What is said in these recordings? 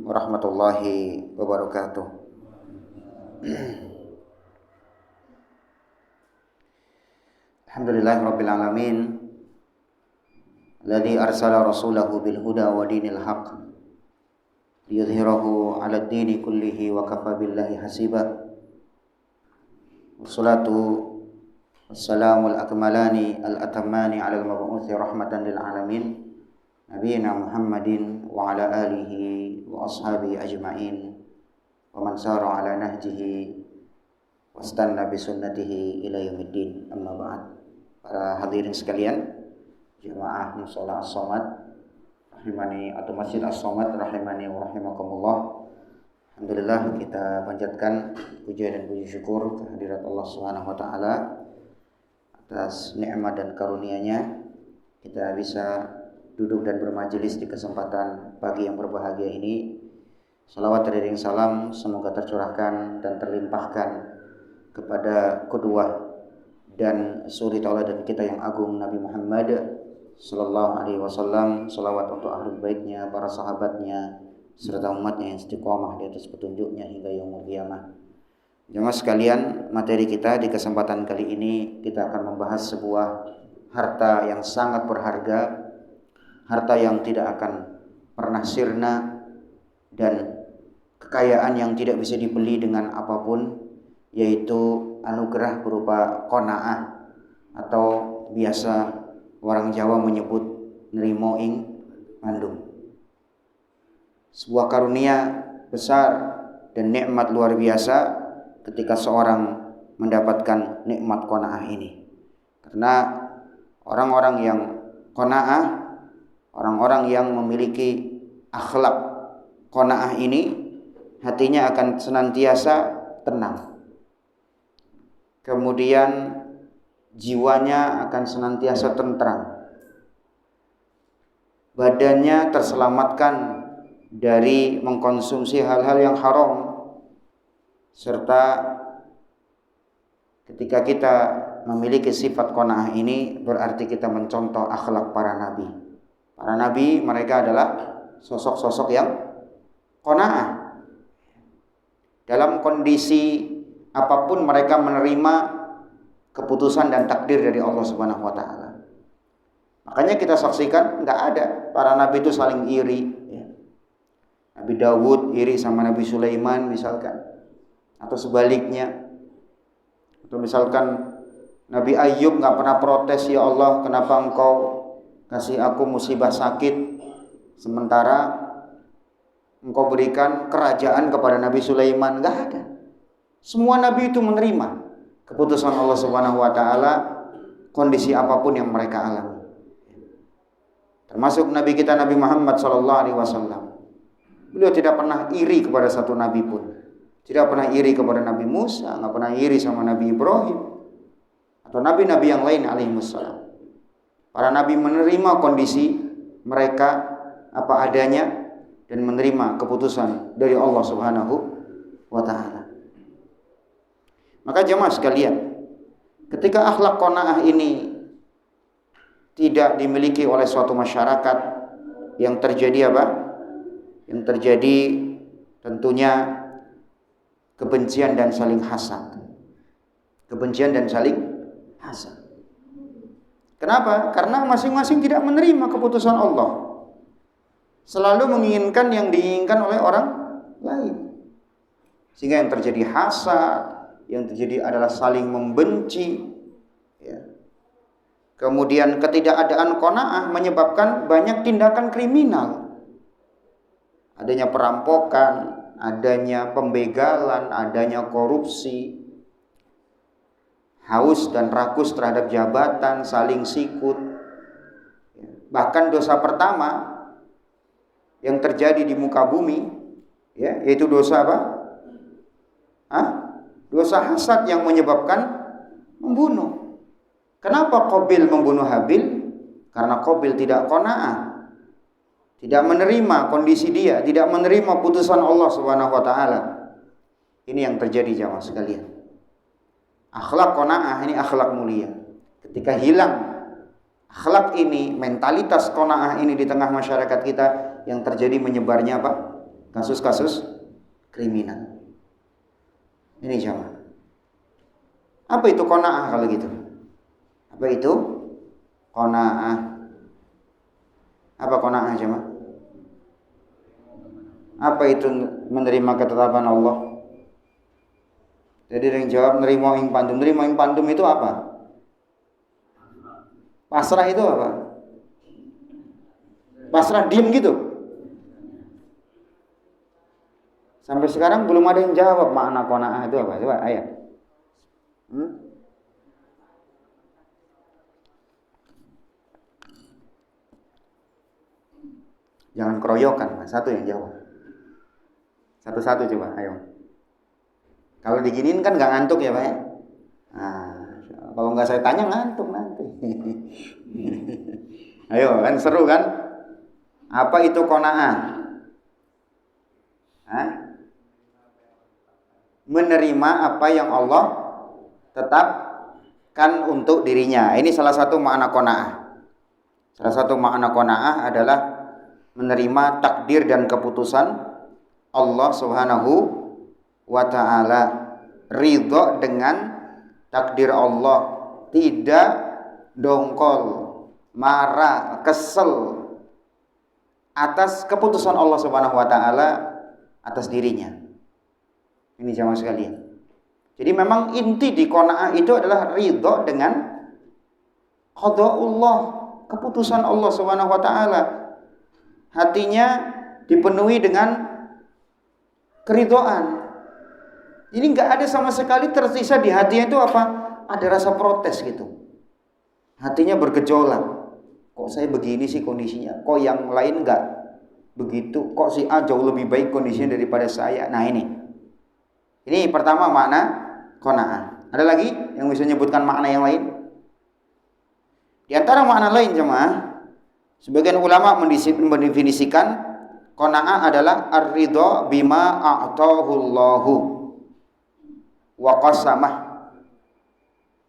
warahmatullahi wabarakatuh. Alhamdulillahirabbil alamin alladzi arsala rasulahu bil huda wa dinil haqq liyudhhirahu 'alad dini kullihi wa kafa billahi hasiba. Wassalatu wassalamul akmalani al atammani 'alal mab'uutsi rahmatan lil alamin nabiyina Muhammadin wa ala alihi wa ashabihi ajma'in wa man sara ala nahjihi wastanna bi sunnatihi ila yaumiddin. Amma ba'd. Para hadirin sekalian, jemaah mushola as-somad rahimani atau masjid as-somad rahimani wa rahimakumullah. Alhamdulillah, kita panjatkan puja dan puji syukur kehadirat Allah Subhanahu wa taala atas nikmat dan karunia-Nya kita bisa duduk dan bermajelis di kesempatan pagi yang berbahagia ini. Salawat dan salam semoga tercurahkan dan terlimpahkan kepada kedua dan suri tauladan kita yang agung Nabi Muhammad sallallahu alaihi wasallam. Salawat untuk ahlul baitnya, para sahabatnya, serta umatnya yang istiqomah di atas petunjuknya hingga yaumul qiyamah. Jemaah sekalian, materi kita di kesempatan kali ini kita akan membahas sebuah harta yang sangat berharga, harta yang tidak akan pernah sirna, dan kekayaan yang tidak bisa dibeli dengan apapun, yaitu anugerah berupa qanaah atau biasa orang Jawa menyebut nrimo ing mandum. Sebuah karunia besar dan nikmat luar biasa ketika seorang mendapatkan nikmat qanaah ini. Karena orang-orang yang qanaah, orang-orang yang memiliki akhlak qanaah ini, hatinya akan senantiasa tenang. Kemudian jiwanya akan senantiasa tentram. Badannya terselamatkan dari mengkonsumsi hal-hal yang haram. Serta ketika kita memiliki sifat qanaah ini, berarti kita mencontoh akhlak para nabi. Para nabi mereka adalah sosok-sosok yang qanaah. Dalam kondisi apapun mereka menerima keputusan dan takdir dari Allah Subhanahu wa taala. Makanya kita saksikan enggak ada para nabi itu saling iri, ya. Nabi Dawud iri sama Nabi Sulaiman misalkan, atau sebaliknya. Atau misalkan Nabi Ayub enggak pernah protes, ya Allah, kenapa Engkau kasih aku musibah sakit sementara Engkau berikan kerajaan kepada Nabi Sulaiman. Enggak ada. Semua nabi itu menerima keputusan Allah Subhanahu wa taala, kondisi apapun yang mereka alami. Termasuk nabi kita Nabi Muhammad sallallahu alaihi wasallam. Beliau tidak pernah iri kepada satu nabi pun. Tidak pernah iri kepada Nabi Musa, enggak pernah iri sama Nabi Ibrahim atau nabi-nabi yang lain alaihi wassalam. Para nabi menerima kondisi mereka apa adanya dan menerima keputusan dari Allah Subhanahu wa taala. Maka jemaah sekalian, ketika akhlak qanaah ini tidak dimiliki oleh suatu masyarakat, yang terjadi apa? Yang terjadi tentunya kebencian dan saling hasad. Kebencian dan saling hasad. Kenapa? Karena masing-masing tidak menerima keputusan Allah. Selalu menginginkan yang diinginkan oleh orang lain. Sehingga yang terjadi hasad, yang terjadi adalah saling membenci, ya. Kemudian ketidakadaan qanaah menyebabkan banyak tindakan kriminal. Adanya perampokan, adanya pembegalan, adanya korupsi, haus dan rakus terhadap jabatan, saling sikut. Bahkan dosa pertama yang terjadi di muka bumi, ya, yaitu dosa apa? Dosa hasad yang menyebabkan membunuh. Kenapa Qabil membunuh Habil? Karena Qabil tidak qanaah, tidak menerima kondisi dia, tidak menerima putusan Allah Subhanahu wa taala. Ini yang terjadi jamaah sekalian. Akhlak qanaah ini akhlak mulia. Ketika hilang akhlak ini, mentalitas qanaah ini di tengah masyarakat kita, yang terjadi menyebarnya apa? kasus-kasus kriminal. Ini jamaah. Apa itu qanaah kalau gitu? Apa itu qanaah? Apa qanaah jamaah? Apa itu menerima ketetapan Allah? Jadi yang jawab nerima ing pandum. Nerima ing pandum itu apa? Pasrah itu apa? Pasrah diem gitu. Sampai sekarang belum ada yang jawab makna qanaah itu apa? Coba ayo. Jangan keroyokan, satu yang jawab. Satu-satu coba, ayo. Kalau diginiin kan nggak ngantuk ya Pak ya? Nah, kalau nggak saya tanya ngantuk nanti. Ayo, kan seru kan? Apa itu qanaah? Menerima apa yang Allah tetapkan untuk dirinya. Ini salah satu makna qanaah. Salah satu makna qanaah adalah menerima takdir dan keputusan Allah Subhanahu wa ta'ala, ridho dengan takdir Allah, tidak dongkol, marah, kesel atas keputusan Allah Subhanahu wa ta'ala atas dirinya. Ini jamaah sekalian. Jadi memang inti di qanaah itu adalah ridho dengan qada'ullah, keputusan Allah Subhanahu wa ta'ala. Hatinya dipenuhi dengan keridhaan. Ini nggak ada sama sekali tersisa di hatinya itu apa? Ada rasa protes gitu. Hatinya bergejolak. Kok saya begini sih kondisinya? Kok yang lain nggak begitu? Kok si A jauh lebih baik kondisinya daripada saya? Nah ini pertama makna qanaah. Ada lagi yang bisa menyebutkan makna yang lain? Di antara makna lain jemaah, sebagian ulama mendefinisikan qanaah adalah ar-ridha bima a'tahullahu wa qasamah.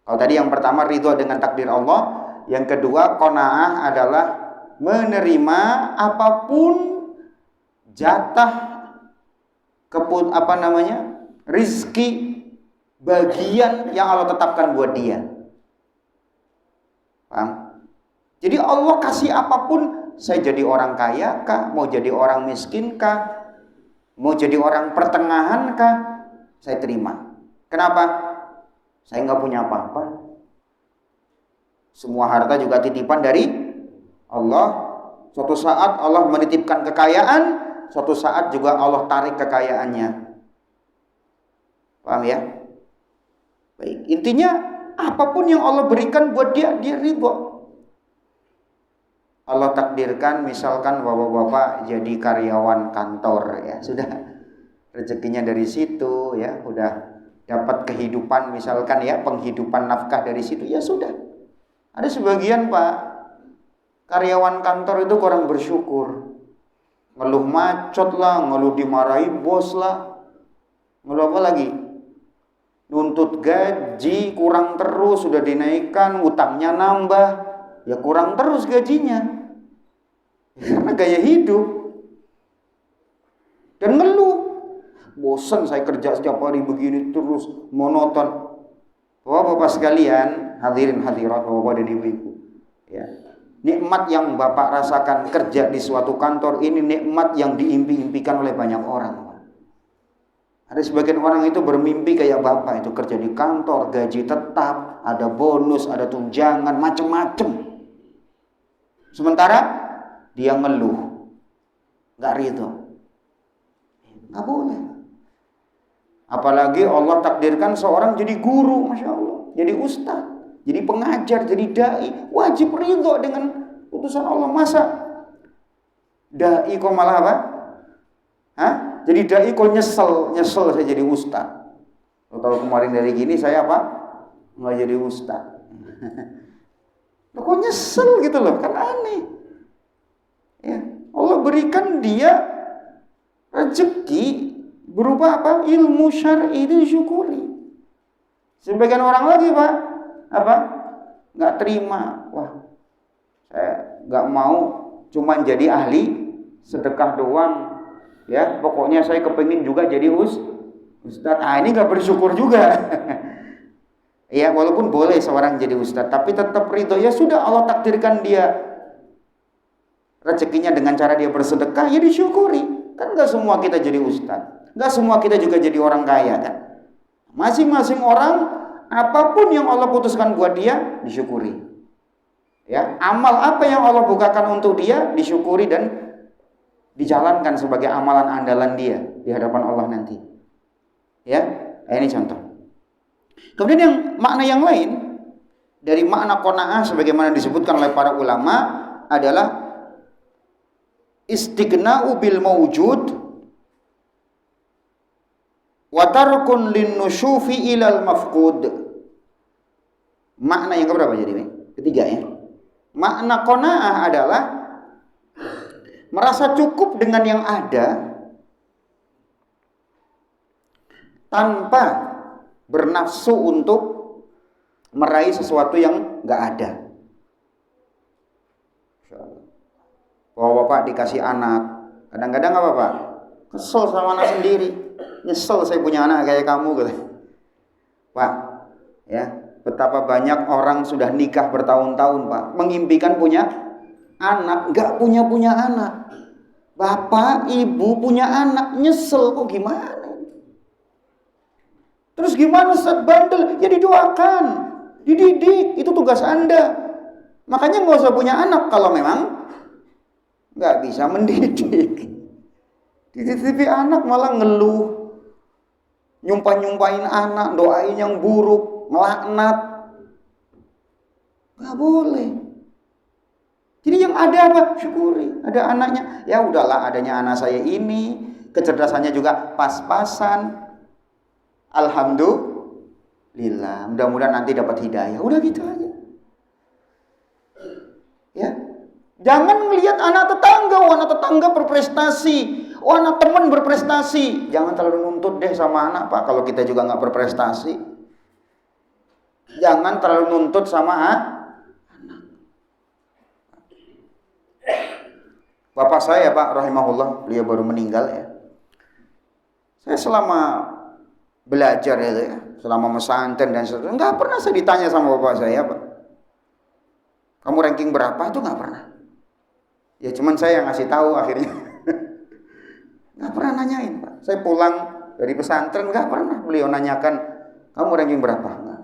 Kalau tadi yang pertama ridha dengan takdir Allah, yang kedua qanaah adalah menerima apapun jatah rizki bagian yang Allah tetapkan buat dia. Paham? Jadi Allah kasih apapun, saya jadi orang kaya kah, mau jadi orang miskin kah, mau jadi orang pertengahan kah, saya terima. Kenapa? Saya nggak punya apa-apa. Semua harta juga titipan dari Allah. Suatu saat Allah menitipkan kekayaan, suatu saat juga Allah tarik kekayaannya. Paham ya? Baik, intinya apapun yang Allah berikan buat dia ridho. Allah takdirkan misalkan bapak-bapak jadi karyawan kantor ya, sudah rezekinya dari situ ya, udah dapat kehidupan misalkan ya, penghidupan nafkah dari situ ya sudah. Ada sebagian Pak karyawan kantor itu kurang bersyukur, ngeluh macet lah, ngeluh dimarahi bos lah, ngeluh apa lagi? Nuntut gaji kurang terus, sudah dinaikkan, utangnya nambah, ya kurang terus gajinya. Karena gaya hidup. Dan ngeluh, bosan saya kerja setiap hari begini terus, monoton. Bapak-bapak sekalian, hadirin hadirat, bapak dan ibu-ibu ya, nikmat yang bapak rasakan kerja di suatu kantor ini nikmat yang diimpi-impikan oleh banyak orang. Ada sebagian orang itu bermimpi kayak bapak itu kerja di kantor, gaji tetap, ada bonus, ada tunjangan, macam-macam. Sementara dia ngeluh, nggak ridho, nggak boleh. Apalagi Allah takdirkan seorang jadi guru, masya Allah, jadi ustaz, jadi pengajar, jadi dai, wajib ridho dengan putusan Allah. Masa dai kok malah apa? Jadi dai kok nyesel saya jadi ustaz. Kalau kemarin dari gini saya apa? Nggak jadi ustaz. Kok nyesel gitu loh, kan aneh. Ya, Allah berikan dia rezeki berupa apa? Ilmu syar'i, itu disyukuri. Sebagian orang lagi Pak, apa? Nggak terima. Wah, saya nggak mau cuman jadi ahli sedekah doang. Ya, pokoknya saya kepengin juga jadi ustadz. Ini nggak bersyukur juga. Ya, walaupun boleh seorang jadi ustadz, tapi tetap ridho. Ya sudah, Allah takdirkan dia rezekinya dengan cara dia bersedekah, ya disyukuri. Kan nggak semua kita jadi ustadz, nggak semua kita juga jadi orang kaya kan. Masing-masing orang, apapun yang Allah putuskan buat dia, disyukuri. Ya, amal apa yang Allah bukakan untuk dia, disyukuri dan dijalankan sebagai amalan andalan dia di hadapan Allah nanti. Ya, ini contoh. Kemudian yang makna yang lain dari makna qanaah sebagaimana disebutkan oleh para ulama adalah istighna'u bil mawjud wa tarkun linnushufi ilal mafqud. Makna yang keberapa jadi? Ketiga ya. Makna qanaah adalah merasa cukup dengan yang ada tanpa bernafsu untuk meraih sesuatu yang nggak ada. Bapak dikasih anak, kadang-kadang apa Pak? Kesel sama anak sendiri, nyesel saya punya anak kayak kamu gitu. Pak, ya betapa banyak orang sudah nikah bertahun-tahun Pak, mengimpikan punya anak, nggak punya anak. Bapak, ibu punya anak, nyesel kok gimana? Terus gimana Ustaz? Bandel? Ya didoakan, dididik, itu tugas Anda. Makanya nggak usah punya anak kalau memang nggak bisa mendidik. Dititipi anak malah ngeluh, nyumpahin anak, doain yang buruk, melaknat. Nggak boleh. Jadi yang ada apa? Syukuri. Ada anaknya, ya udahlah adanya anak saya ini, kecerdasannya juga pas-pasan. Alhamdulillah, mudah-mudahan nanti dapat hidayah. Udah gitu aja. Ya. Jangan melihat anak tetangga berprestasi, anak teman berprestasi. Jangan terlalu nuntut deh sama anak Pak, kalau kita juga nggak berprestasi. Jangan terlalu nuntut sama anak. Bapak saya Pak, rahimahullah, beliau baru meninggal ya. Saya selama belajar ya, selama mesantren dan seterusnya, nggak pernah saya ditanya sama bapak saya Pak, kamu ranking berapa, itu nggak pernah. Ya cuman saya yang ngasih tahu akhirnya. Nggak pernah nanyain Pak. Saya pulang dari pesantren nggak pernah beliau nanyakan kamu ranking berapa. Nggak.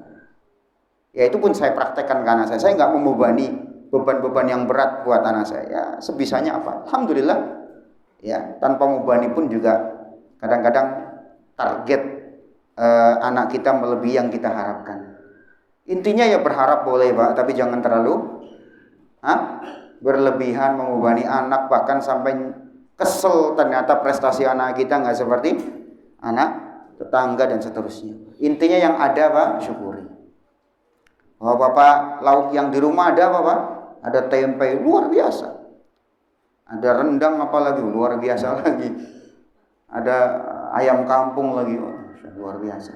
Ya itu pun saya praktekkan ke anak saya. Saya nggak membebani beban-beban yang berat buat anak saya. Ya, sebisanya apa? Alhamdulillah. Ya tanpa membebani pun juga kadang-kadang target anak kita melebihi yang kita harapkan. Intinya ya berharap boleh Pak, tapi jangan terlalu berlebihan membebani anak, bahkan sampai kesel ternyata prestasi anak kita nggak seperti anak tetangga dan seterusnya. Intinya yang ada Pak, syukuri. Oh Bapak, lauk yang di rumah ada apa Pak? Ada tempe luar biasa, ada rendang apalagi luar biasa lagi, ada ayam kampung lagi, luar biasa.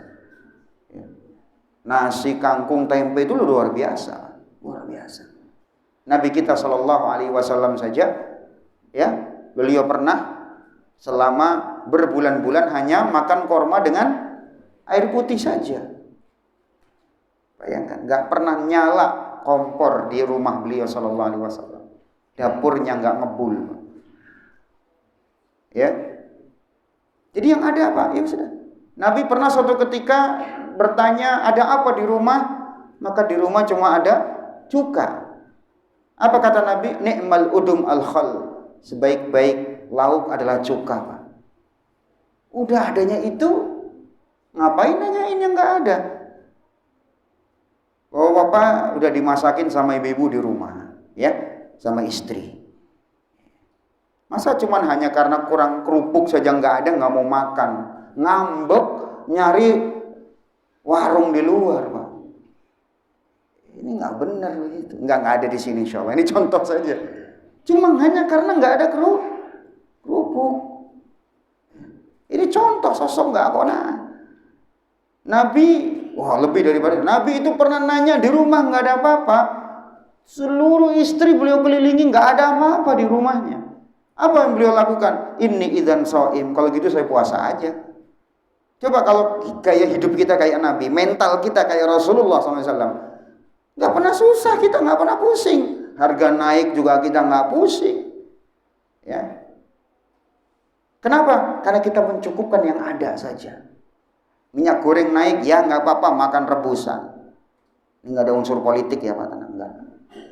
Ya. Nasi kangkung tempe itu luar biasa, luar biasa. Nabi kita Shallallahu Alaihi Wasallam saja, ya beliau pernah selama berbulan-bulan hanya makan korma dengan air putih saja. Bayangkan, nggak pernah nyala kompor di rumah beliau Shallallahu Alaihi Wasallam. Dapurnya nggak ngebul. Ya. Jadi yang ada apa? Ya sudah. Nabi pernah suatu ketika bertanya, ada apa di rumah? Maka di rumah cuma ada cuka. Apa kata Nabi? Ni'mal udum al-khal. Sebaik-baik lauk adalah cuka, Pak. Udah adanya itu, ngapain nanyain yang nggak ada? Oh Bapak udah dimasakin sama ibu-ibu di rumah, ya, sama istri. Masa cuman hanya karena kurang kerupuk saja nggak ada, nggak mau makan, ngambek nyari warung di luar, Pak. Ini nggak benar begitu, nggak ada di sini insyaallah. Ini contoh saja. Cuma hanya karena nggak ada kerupuk. Ini contoh sosok nggak kona. Nabi, wah lebih daripada Nabi itu pernah nanya di rumah nggak ada apa-apa. Seluruh istri beliau kelilingi nggak ada apa-apa di rumahnya. Apa yang beliau lakukan? Inni idzan shaim. Kalau gitu saya puasa aja. Coba kalau gaya hidup kita kayak Nabi, mental kita kayak Rasulullah SAW, nggak pernah susah, kita nggak pernah pusing. Harga naik juga kita nggak pusing. Ya. Kenapa? Karena kita mencukupkan yang ada saja. Minyak goreng naik, ya nggak apa-apa, makan rebusan. Ini nggak ada unsur politik ya Pak Tanang, enggak.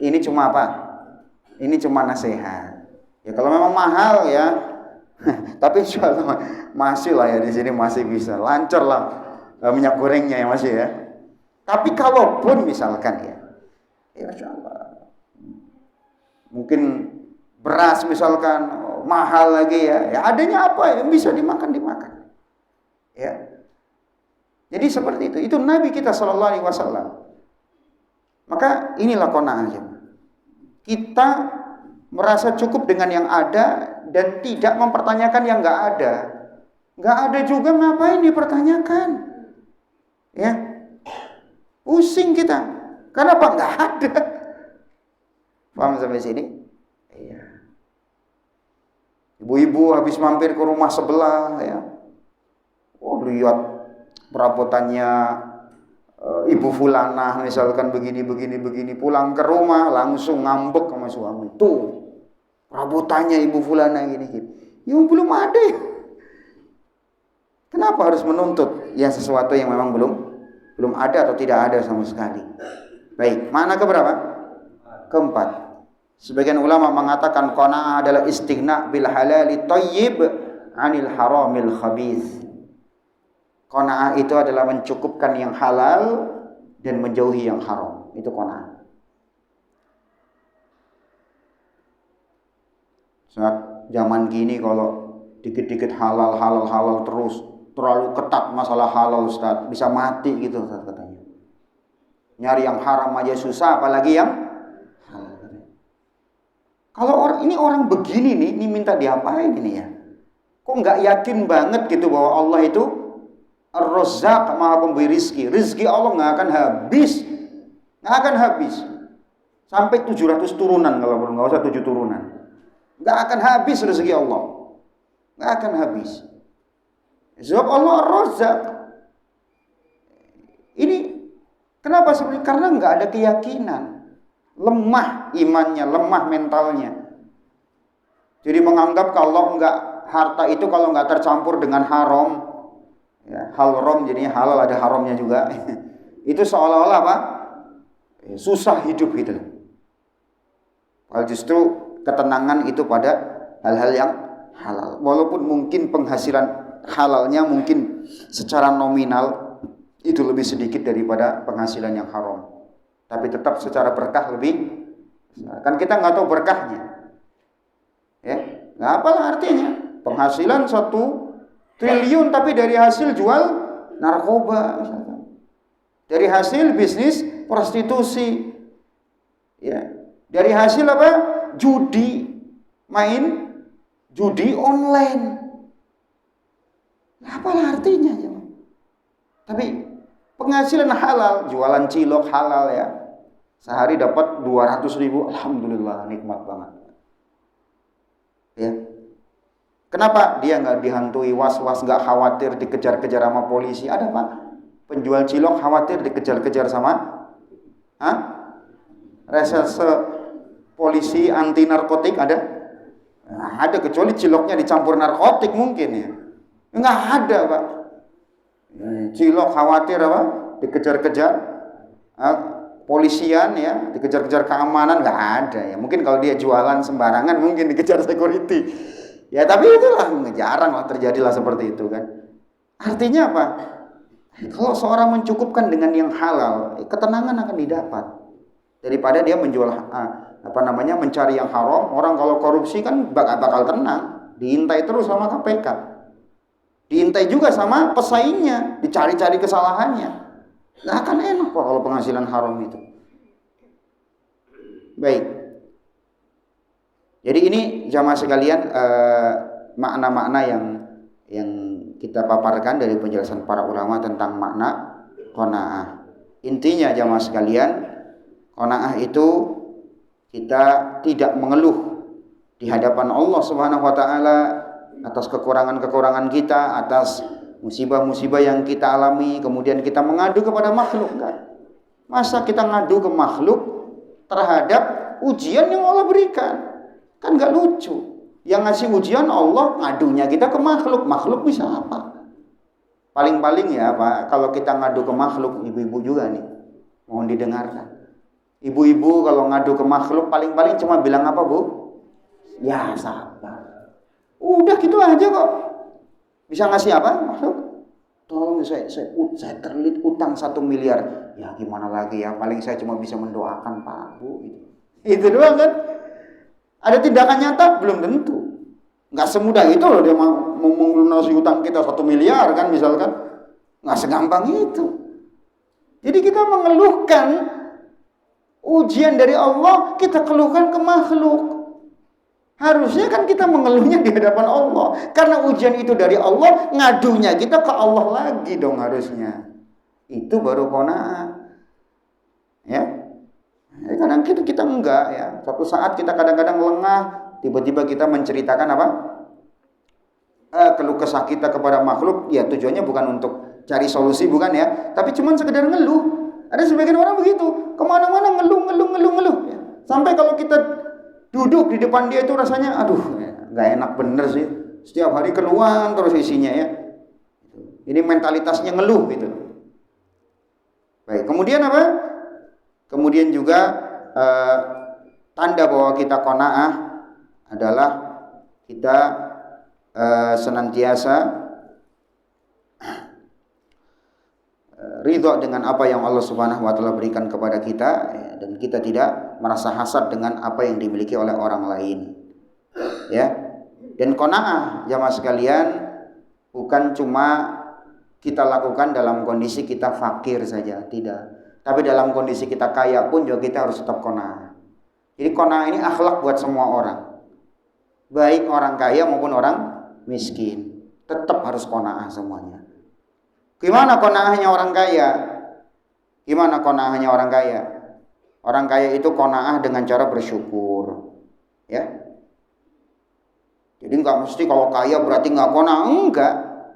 Ini cuma apa? Ini cuma nasihat. Ya kalau memang mahal ya, tapi masih lah ya, di sini masih bisa lancar lah minyak gorengnya ya masih ya. Tapi kalaupun misalkan ya Masya Allah, mungkin beras misalkan mahal lagi ya adanya apa yang bisa dimakan ya. Jadi seperti itu. Itu Nabi kita Shallallahu Alaihi Wasallam. Maka inilah qanaah. Kita merasa cukup dengan yang ada dan tidak mempertanyakan yang nggak ada. Nggak ada juga ngapain dipertanyakan? Ya, pusing kita. Kenapa nggak ada? Paham sampai sini? Iya. Ibu-ibu habis mampir ke rumah sebelah, ya. Oh, lihat perabotannya ibu fulanah misalkan begini, pulang ke rumah langsung ngambek sama suami. Tuh, perabotannya ibu fulanah gini. Ya belum ada. Kenapa harus menuntut ya sesuatu yang memang belum ada atau tidak ada sama sekali? Baik, mana keberapa? Keempat. Sebagian ulama mengatakan qanaah adalah istighna bil halali thayyib 'anil haramil khabith. Qanaah itu adalah mencukupkan yang halal dan menjauhi yang haram. Itu qanaah. Saat zaman gini kalau dikit-dikit halal terus, terlalu ketat masalah halal Ustaz, bisa mati gitu Ustaz katanya. Nyari yang haram aja susah, apalagi yang halal. Kalau orang begini nih, ini minta diapain ini ya? Kok nggak yakin banget gitu bahwa Allah itu Ar-Razzaq, Maha Pemberi rizki. Rizki Allah nggak akan habis. Sampai 700 turunan kalau perlu, nggak usah 7 turunan. Nggak akan habis rezeki Allah. Nggak akan habis. Sebab Allah Ar-Razzaq. Ini kenapa seperti? Karena nggak ada keyakinan. Lemah imannya, lemah mentalnya. Jadi menganggap kalau harta itu kalau nggak tercampur dengan haram, ya, haram jadinya halal, ada haramnya juga. Itu seolah-olah apa? Susah hidup gitu. Padahal justru ketenangan itu pada hal-hal yang halal. Walaupun mungkin penghasilan halalnya mungkin secara nominal itu lebih sedikit daripada penghasilan yang haram. Tapi tetap secara berkah lebih. Kan kita nggak tahu berkahnya. Ya, nggak apalah artinya. Penghasilan 1 triliun tapi dari hasil jual narkoba misalkan. Dari hasil bisnis prostitusi. Ya. Dari hasil apa? Judi. Main judi online. Apalah artinya ya. Tapi penghasilan halal, jualan cilok halal ya. Sehari dapat 200.000, alhamdulillah nikmat banget. Ya. Kenapa dia nggak dihantui was-was, nggak khawatir dikejar-kejar sama polisi? Ada Pak, penjual cilok khawatir dikejar-kejar sama reserse polisi anti narkotik ada? Nah, ada, kecuali ciloknya dicampur narkotik mungkin ya. Nggak ada Pak. Cilok khawatir apa? Dikejar-kejar polisian ya, dikejar-kejar keamanan, nggak ada ya. Mungkin kalau dia jualan sembarangan mungkin dikejar security. Ya tapi itulah jarang lah terjadilah seperti itu kan. Artinya apa? Kalau seorang mencukupkan dengan yang halal, ketenangan akan didapat daripada dia menjual mencari yang haram. Orang kalau korupsi kan bakal tenang, diintai terus sama KPK. Diintai juga sama pesaingnya, dicari-cari kesalahannya. Nggak akan enak kok kalau penghasilan haram itu. Baik. Jadi ini jamaah sekalian makna-makna yang kita paparkan dari penjelasan para ulama tentang makna qanaah. Intinya jamaah sekalian, qanaah itu kita tidak mengeluh di hadapan Allah Subhanahu wa taala atas kekurangan-kekurangan kita, atas musibah-musibah yang kita alami, kemudian kita mengadu kepada makhluk kan? Masa kita ngadu ke makhluk terhadap ujian yang Allah berikan? Kan enggak lucu. Yang ngasih ujian Allah, ngadunya kita ke makhluk. Makhluk bisa apa? Paling-paling ya Pak, kalau kita ngadu ke makhluk, ibu-ibu juga nih, mohon didengarkan. Ibu-ibu kalau ngadu ke makhluk paling-paling cuma bilang apa, Bu? Ya sabar. Udah gitu aja kok. Bisa ngasih apa makhluk? Tolong saya terlilit utang 1 miliar. Ya gimana lagi ya, paling saya cuma bisa mendoakan Pak, Bu. Itu doang kan. Ada tindakan nyata? Belum tentu. Nggak semudah itu loh dia mau melunasi utang kita 1 miliar kan misalkan. Nggak segampang itu. Jadi kita mengeluhkan ujian dari Allah, kita keluhkan ke makhluk. Harusnya kan kita mengeluhnya di hadapan Allah. Karena ujian itu dari Allah, ngadunya kita ke Allah lagi dong harusnya. Itu baru qanaah. Ya. Kadang kita enggak ya. Suatu saat kita kadang-kadang lengah, tiba-tiba kita menceritakan apa? Keluh kesah kita kepada makhluk, ya tujuannya bukan untuk cari solusi, bukan ya, tapi cuma sekedar ngeluh. Ada sebagian orang begitu, kemana-mana ngeluh ya. Sampai kalau kita duduk di depan dia itu rasanya, aduh, nggak enak bener sih. Setiap hari keluhan terus isinya ya. Ini mentalitasnya ngeluh gitu. Baik, kemudian apa? Kemudian juga tanda bahwa kita qanaah adalah kita senantiasa ridho dengan apa yang Allah Subhanahu wa taala berikan kepada kita, dan kita tidak merasa hasad dengan apa yang dimiliki oleh orang lain. Ya. Dan qanaah jamaah sekalian bukan cuma kita lakukan dalam kondisi kita fakir saja, tidak. Tapi dalam kondisi kita kaya pun juga kita harus tetap qanaah. Jadi qanaah ini akhlak buat semua orang. Baik orang kaya maupun orang miskin, tetap harus qanaah semuanya. Gimana qanaahnya orang kaya? Gimana qanaahnya orang kaya? Orang kaya itu qanaah dengan cara bersyukur. Ya. Jadi enggak mesti kalau kaya berarti enggak qanaah, enggak.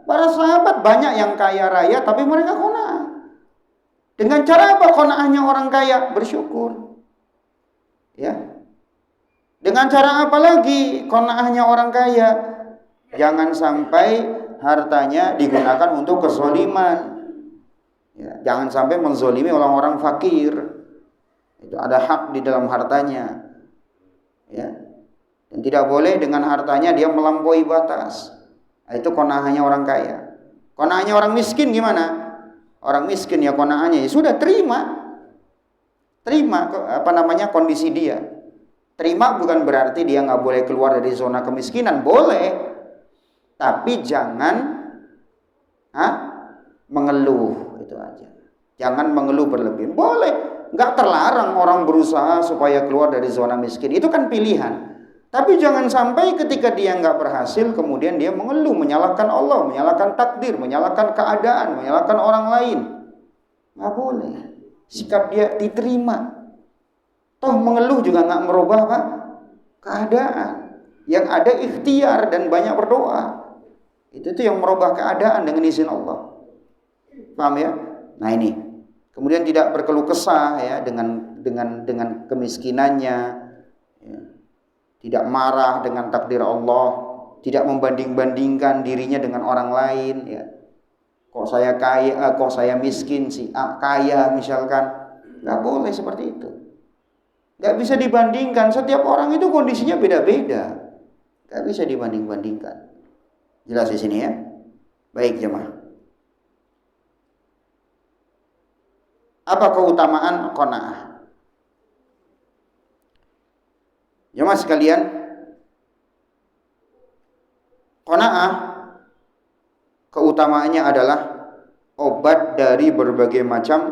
Para sahabat banyak yang kaya raya tapi mereka qanaah. Dengan cara apa qanaahnya orang kaya? Bersyukur. Ya. Dengan cara apa lagi qanaahnya orang kaya? Jangan sampai hartanya digunakan untuk kezaliman. Ya, jangan sampai menzalimi orang-orang fakir. Itu ada hak di dalam hartanya. Ya. Dan tidak boleh dengan hartanya dia melampaui batas. Itu qanaahnya orang kaya. Qanaahnya orang miskin gimana? Orang miskin ya qanaahnya ya sudah terima kondisi dia. Terima bukan berarti dia nggak boleh keluar dari zona kemiskinan, boleh. Tapi jangan mengeluh, itu aja. Jangan mengeluh berlebihan. Boleh, nggak terlarang orang berusaha supaya keluar dari zona miskin. Itu kan pilihan. Tapi jangan sampai ketika dia nggak berhasil, kemudian dia mengeluh, menyalahkan Allah, menyalahkan takdir, menyalahkan keadaan, menyalahkan orang lain. Nggak boleh. Sikap dia diterima. Toh mengeluh juga nggak merubah apa? Keadaan. Yang ada ikhtiar dan banyak berdoa. Itu yang merubah keadaan dengan izin Allah. Paham ya? Nah ini. Kemudian tidak berkeluh kesah ya dengan kemiskinannya. Ya. Tidak marah dengan takdir Allah, tidak membanding-bandingkan dirinya dengan orang lain ya. Kok saya kaya, kok saya miskin sih, kaya misalkan. Enggak boleh seperti itu. Enggak bisa dibandingkan, setiap orang itu kondisinya beda-beda. Enggak bisa dibanding-bandingkan. Jelas di sini ya? Baik jemaah. Apa keutamaan qanaah? Jemaah sekalian, qanaah keutamaannya adalah obat dari berbagai macam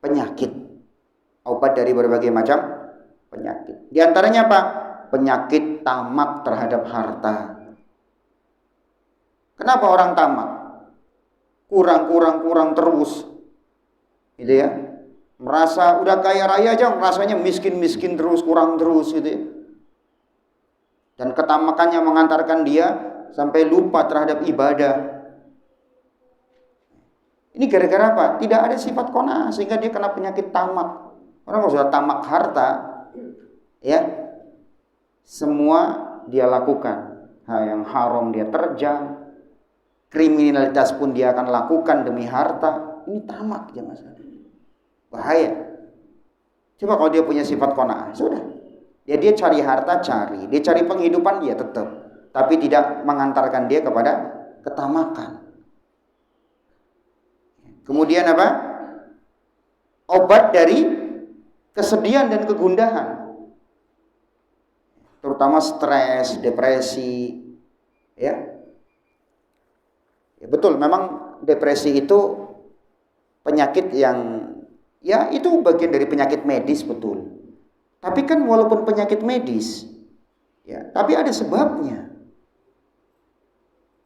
penyakit. Obat dari berbagai macam penyakit. Di antaranya apa? Penyakit tamak terhadap harta. Kenapa orang tamak? Kurang terus. Gitu ya. Merasa udah kaya raya aja rasanya miskin terus, kurang terus gitu ya. Dan ketamakannya mengantarkan dia sampai lupa terhadap ibadah. Ini gara-gara apa? Tidak ada sifat qanaah sehingga dia kena penyakit tamak. Orang kalau sudah tamak harta, ya, semua dia lakukan. Hal yang haram dia terjang, kriminalitas pun dia akan lakukan demi harta. Ini tamak jemaah sekalian. Bahaya. Coba kalau dia punya sifat qanaah, sudah. Dia cari harta, cari. Dia cari penghidupan, dia tetap. Tapi tidak mengantarkan dia kepada ketamakan. Kemudian apa? Obat dari kesedihan dan kegundahan. Terutama stres, depresi. Ya. Ya betul, memang depresi itu penyakit yang, ya itu bagian dari penyakit medis, betul. Tapi kan walaupun penyakit medis, ya, tapi ada sebabnya.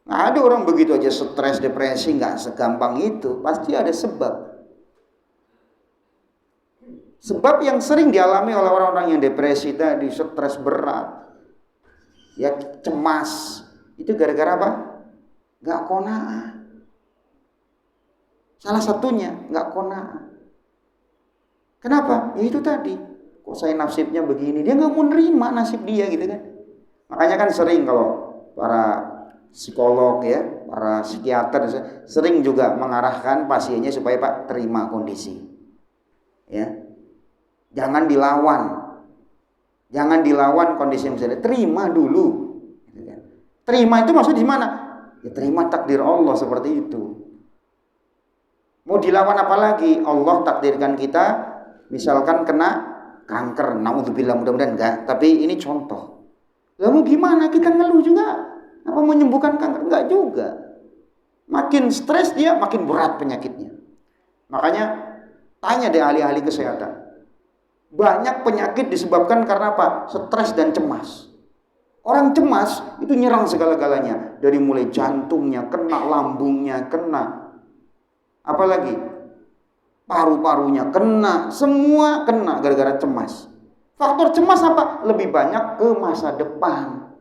Nah, ada orang begitu aja stres, depresi, nggak segampang itu. Pasti ada sebab. Sebab yang sering dialami oleh orang-orang yang depresi tadi, stres berat, ya cemas, itu gara-gara apa? Nggak qanaah. Salah satunya nggak qanaah. Kenapa? Ya itu tadi. Kok saya nasibnya begini? Dia nggak mau nerima nasib dia gitu kan. Makanya kan sering kalau para psikolog ya, para psikiater sering juga mengarahkan pasiennya supaya Pak terima kondisi. Ya. Jangan dilawan. Jangan dilawan kondisi yang misalnya, terima dulu. Gitu kan. Terima itu maksud di mana? Ya terima takdir Allah seperti itu. Mau dilawan apa lagi? Allah takdirkan kita misalkan kena kanker, naudzubillah, mudah-mudahan enggak, tapi ini contoh. Lalu gimana? Kita ngeluh juga. Apa menyembuhkan kanker? Enggak juga. Makin stres dia, makin berat penyakitnya. Makanya tanya deh ahli-ahli kesehatan. Banyak penyakit disebabkan karena apa? Stres dan cemas. Orang cemas itu nyerang segala-galanya. Dari mulai jantungnya kena, lambungnya kena. Apalagi paru-parunya kena, semua kena gara-gara cemas. Faktor cemas apa? Lebih banyak ke masa depan.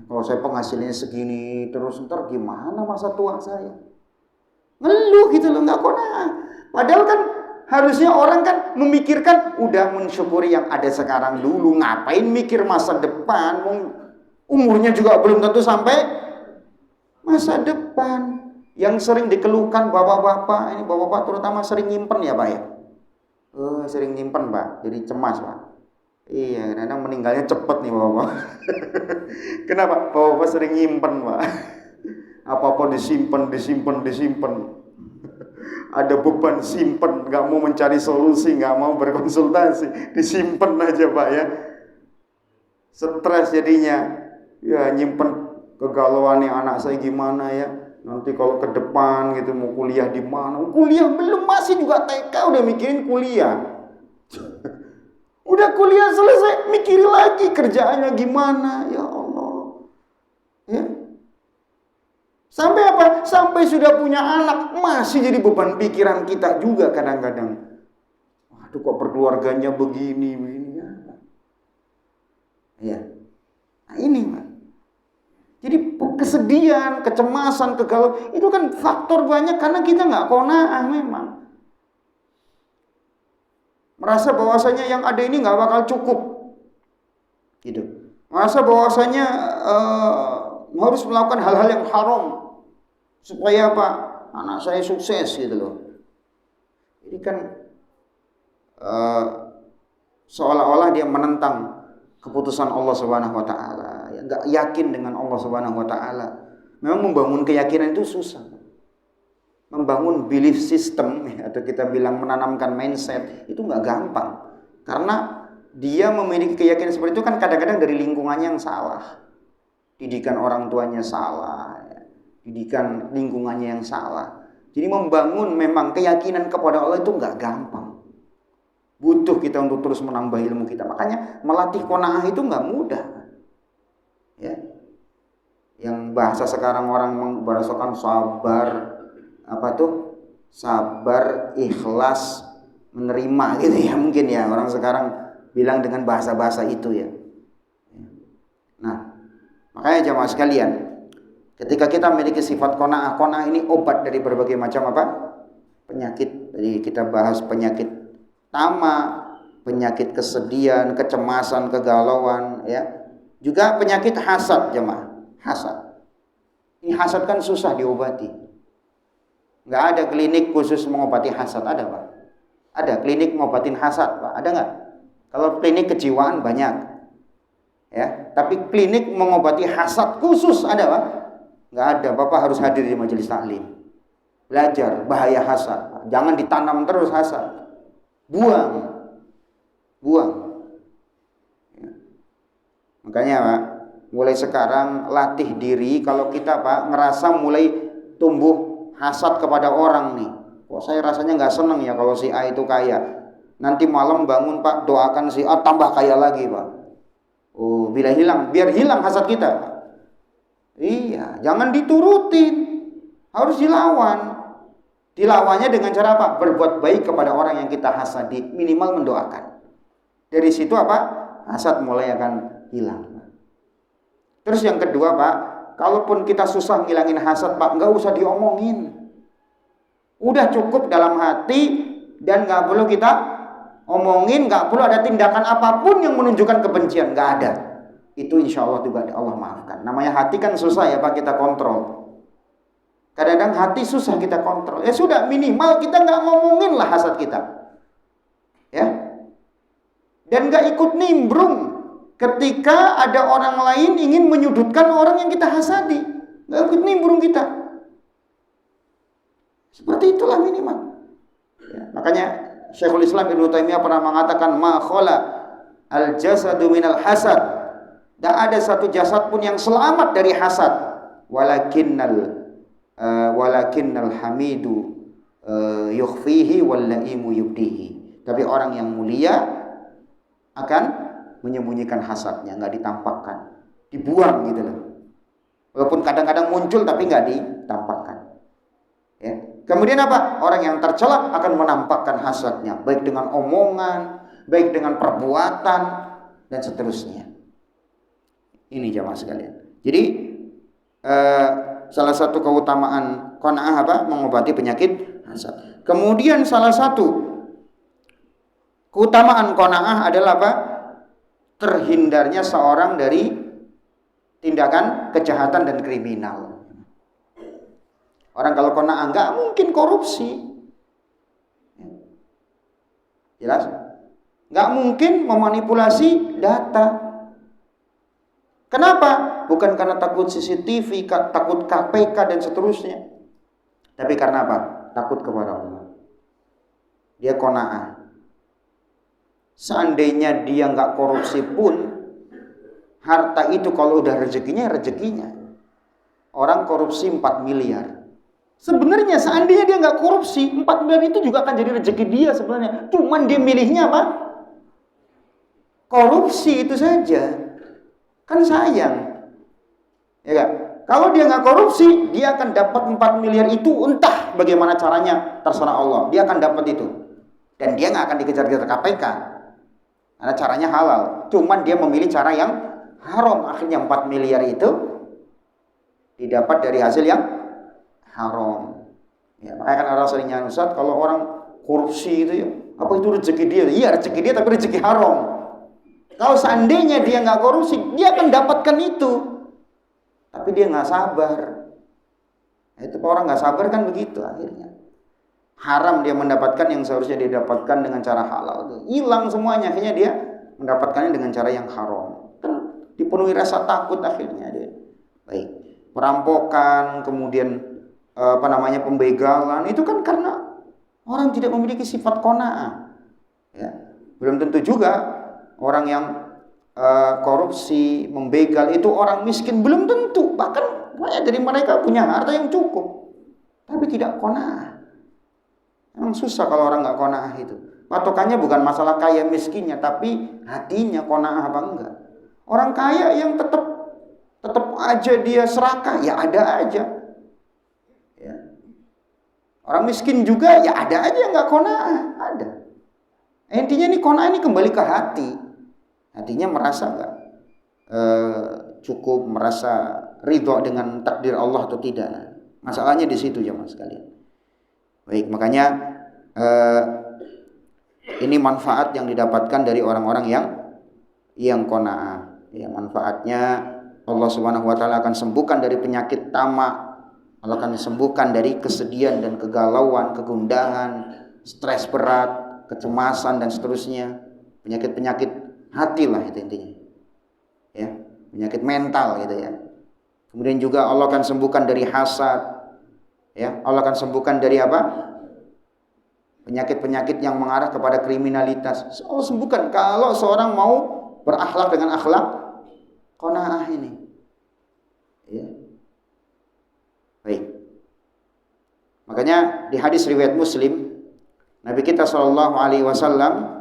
Kalau saya penghasilannya segini terus, ntar gimana masa tua saya? Ngeluh gitu loh, nggak qanaah. Padahal kan harusnya orang kan memikirkan udah mensyukuri yang ada sekarang dulu. Ngapain mikir masa depan? Umurnya juga belum tentu sampai masa depan. Yang sering dikeluhkan bapak-bapak, ini bapak-bapak terutama sering nyimpen ya Pak ya? Sering nyimpen Pak, jadi cemas Pak. Iya, kadang meninggalnya cepet nih bapak-bapak. Kenapa? Bapak-bapak sering nyimpen Pak. Apa-apa disimpan. Ada beban simpen, nggak mau mencari solusi, nggak mau berkonsultasi, disimpan aja Pak ya. Stres jadinya, ya nyimpen kegalauannya anak saya gimana ya. Nanti kalau ke depan gitu mau kuliah di mana? Kuliah belum, masih juga TK udah mikirin kuliah. Udah kuliah selesai, mikir lagi kerjaannya gimana? Ya Allah. Ya. Sampai apa? Sampai sudah punya anak masih jadi beban pikiran kita juga kadang-kadang. Waduh kok berkeluarganya begini ya. Ya. Nah ini Pak. Jadi kesedihan, kecemasan, kegalauan itu kan faktor banyak karena kita nggak qanaah memang. Merasa bahwasanya yang ada ini nggak bakal cukup, gitu. Merasa bahwasanya harus melakukan hal-hal yang haram supaya apa? Anak saya sukses gitu loh. Ini kan seolah-olah dia menentang keputusan Allah Subhanahu wa taala, ya enggak yakin dengan Allah Subhanahu wa taala. Memang membangun keyakinan itu susah. Membangun belief system atau kita bilang menanamkan mindset itu enggak gampang. Karena dia memiliki keyakinan seperti itu kan kadang-kadang dari lingkungannya yang salah. Didikan orang tuanya salah, didikan lingkungannya yang salah. Jadi membangun memang keyakinan kepada Allah itu enggak gampang. Butuh kita untuk terus menambah ilmu kita. Makanya melatih qanaah itu nggak mudah. Ya. Yang bahasa sekarang orang membahasakan sabar, apa tuh? Sabar, ikhlas, menerima gitu ya mungkin ya. Orang sekarang bilang dengan bahasa-bahasa itu ya. Makanya jamaah sekalian, ketika kita memiliki sifat qanaah, qanaah ini obat dari berbagai macam apa? Penyakit. Jadi kita bahas penyakit tamak, penyakit kesedihan, kecemasan, kegalauan, ya. Juga penyakit hasad, jemaah. Hasad. Ini hasad kan susah diobati. Nggak ada klinik khusus mengobati hasad, ada Pak? Ada klinik mengobatin hasad, Pak? Ada nggak? Kalau klinik kejiwaan banyak, ya. Tapi klinik mengobati hasad khusus ada Pak? Nggak ada. Bapak harus hadir di majelis taklim. Belajar bahaya hasad. Jangan ditanam terus hasad. Buang. Ya. Makanya Pak, mulai sekarang latih diri. Kalau kita Pak ngerasa mulai tumbuh hasad kepada orang nih, kok saya rasanya nggak seneng ya kalau si A itu kaya. Nanti malam bangun Pak, doakan si A tambah kaya lagi Pak. Oh, biar hilang hasad kita. Iya, jangan diturutin, harus dilawan. Dilawannya dengan cara apa? Berbuat baik kepada orang yang kita hasadi, minimal mendoakan. Dari situ apa? Hasad mulai akan hilang. Terus yang kedua Pak, kalaupun kita susah ngilangin hasad Pak, nggak usah diomongin. Udah cukup dalam hati dan nggak perlu kita omongin, nggak perlu ada tindakan apapun yang menunjukkan kebencian, nggak ada. Itu insya Allah juga Allah maafkan. Namanya hati kan susah ya Pak kita kontrol. Kadang-kadang hati susah kita kontrol. Ya sudah, minimal kita nggak ngomongin lah hasad kita, ya. Dan nggak ikut nimbrung ketika ada orang lain ingin menyudutkan orang yang kita hasadi. Nggak ikut nimbrung kita. Seperti itulah minimal. Ya, makanya Syekhul Islam Ibnu Taimiyah pernah mengatakan, ma khala al jasadu minal hasad. Tak ada satu jasad pun yang selamat dari hasad. Walakinnal hamidu yukhfihi wal laimu yubdihi. Tapi orang yang mulia akan menyembunyikan hasadnya, nggak ditampakkan, dibuang gitu loh. Walaupun kadang-kadang muncul tapi nggak ditampakkan. Ya. Kemudian apa? Orang yang tercela akan menampakkan hasadnya, baik dengan omongan, baik dengan perbuatan, dan seterusnya. Ini jamaah sekalian. Jadi salah satu keutamaan qanaah apa? Mengobati penyakit hasad. Kemudian salah satu keutamaan qanaah adalah apa? Terhindarnya seorang dari tindakan kejahatan dan kriminal. Orang kalau qanaah enggak mungkin korupsi. Jelas? Enggak mungkin memanipulasi data. Kenapa? Bukan karena takut CCTV, takut KPK dan seterusnya. Tapi karena apa? Takut kepada Allah. Dia qanaah. Seandainya dia nggak korupsi pun, harta itu kalau udah rezekinya. Orang korupsi 4 miliar. Sebenarnya seandainya dia nggak korupsi, 4 miliar itu juga akan jadi rezeki dia sebenarnya. Cuman dia milihnya apa? Korupsi itu saja. Kan sayang. Ya kan? Kalau dia nggak korupsi, dia akan dapat 4 miliar itu entah bagaimana caranya, terserah Allah. Dia akan dapat itu. Dan dia nggak akan dikejar-kejar KPK. Karena caranya halal. Cuman dia memilih cara yang haram. Akhirnya 4 miliar itu didapat dari hasil yang haram. Ya, makanya kan orang sering nyanyi, Ustaz, kalau orang korupsi itu ya, apa itu rezeki dia? Iya, rezeki dia tapi rezeki haram. Kalau seandainya dia nggak korupsi, dia akan dapatkan itu. Tapi dia nggak sabar. Itu orang nggak sabar kan begitu akhirnya. Haram dia mendapatkan yang seharusnya dia dapatkan dengan cara halal. Hilang semuanya, akhirnya dia mendapatkannya dengan cara yang haram. Kan dipenuhi rasa takut akhirnya dia. Baik. Perampokan, kemudian pembegalan, itu kan karena orang tidak memiliki sifat qanaah. Ya. Belum tentu juga orang yang korupsi, membegal itu orang miskin, belum tentu. Bahkan banyak dari mereka punya harta yang cukup, tapi tidak qanaah. Memang susah kalau orang nggak qanaah itu. Patokannya bukan masalah kaya miskinnya, tapi hatinya qanaah apa enggak. Orang kaya yang tetap aja dia serakah, ya ada aja. Ya. Orang miskin juga ya ada aja yang nggak qanaah, ada. Intinya ini qanaah ini kembali ke hati. Hatinya merasa enggak cukup, merasa ridho dengan takdir Allah atau tidak. Masalahnya di situ jemaah sekalian. Baik, makanya ini manfaat yang didapatkan dari orang-orang yang qanaah. Ya, manfaatnya Allah Subhanahu wa taala akan sembuhkan dari penyakit tamak, Allah akan sembuhkan dari kesedihan dan kegalauan, kegundahan, stres berat, kecemasan dan seterusnya. Penyakit-penyakit hati lah itu intinya. Ya, penyakit mental gitu ya. Kemudian juga Allah akan sembuhkan dari hasad. Ya, Allah akan sembuhkan dari apa? Penyakit-penyakit yang mengarah kepada kriminalitas. Allah sembuhkan kalau seorang mau berakhlak dengan akhlak qanaah ini. Ya. Baik. Makanya di hadis riwayat Muslim, Nabi kita sallallahu alaihi wasallam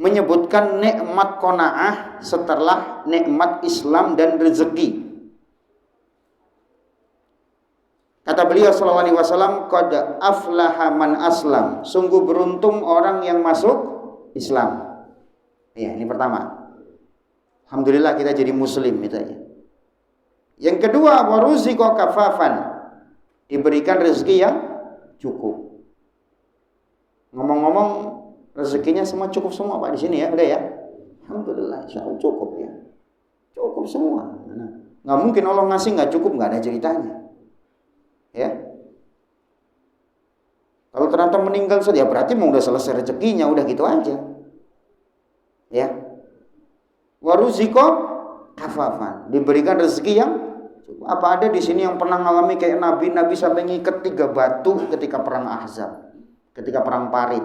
menyebutkan nikmat qanaah setelah nikmat Islam dan rezeki. Kata beliau sallallahu alaihi wasallam, qad aflaha man aslam. Sungguh beruntung orang yang masuk Islam. Ya, ini pertama. Alhamdulillah kita jadi muslim itu aja. Yang kedua, waruziqa kafafan. Diberikan rezeki yang cukup. Ngomong-ngomong, rezekinya semua cukup semua Pak di sini ya, udah ya. Alhamdulillah, insyaallah cukup ya. Cukup semua. Nggak mungkin Allah ngasih nggak cukup, nggak ada ceritanya. Ya, kalau ternyata meninggal saja berarti mau udah selesai rezekinya, udah gitu aja. Ya, waruziqa kafafan, diberikan rezeki yang cukup. Apa ada di sini yang pernah ngalami kayak Nabi sampai ngikat 3 batu ketika perang Ahzab, ketika perang Parit?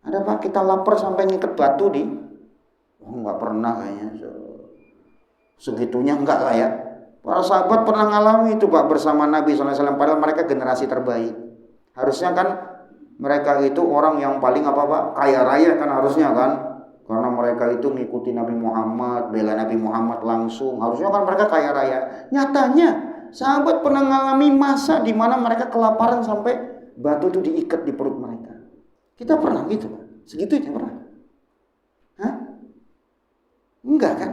Ada Pak kita lapar sampai ngikat batu di? Oh, nggak pernah kayaknya. Segitunya enggak lah ya. Para sahabat pernah ngalami itu Pak bersama Nabi SAW, padahal mereka generasi terbaik. Harusnya kan mereka itu orang yang paling apa Pak? Kaya raya kan harusnya kan? Karena mereka itu mengikuti Nabi Muhammad, bela Nabi Muhammad langsung. Harusnya kan mereka kaya raya. Nyatanya sahabat pernah ngalami masa di mana mereka kelaparan sampai batu itu diikat di perut mereka. Kita pernah gitu Pak? Segitunya pernah? Hah? Enggak kan?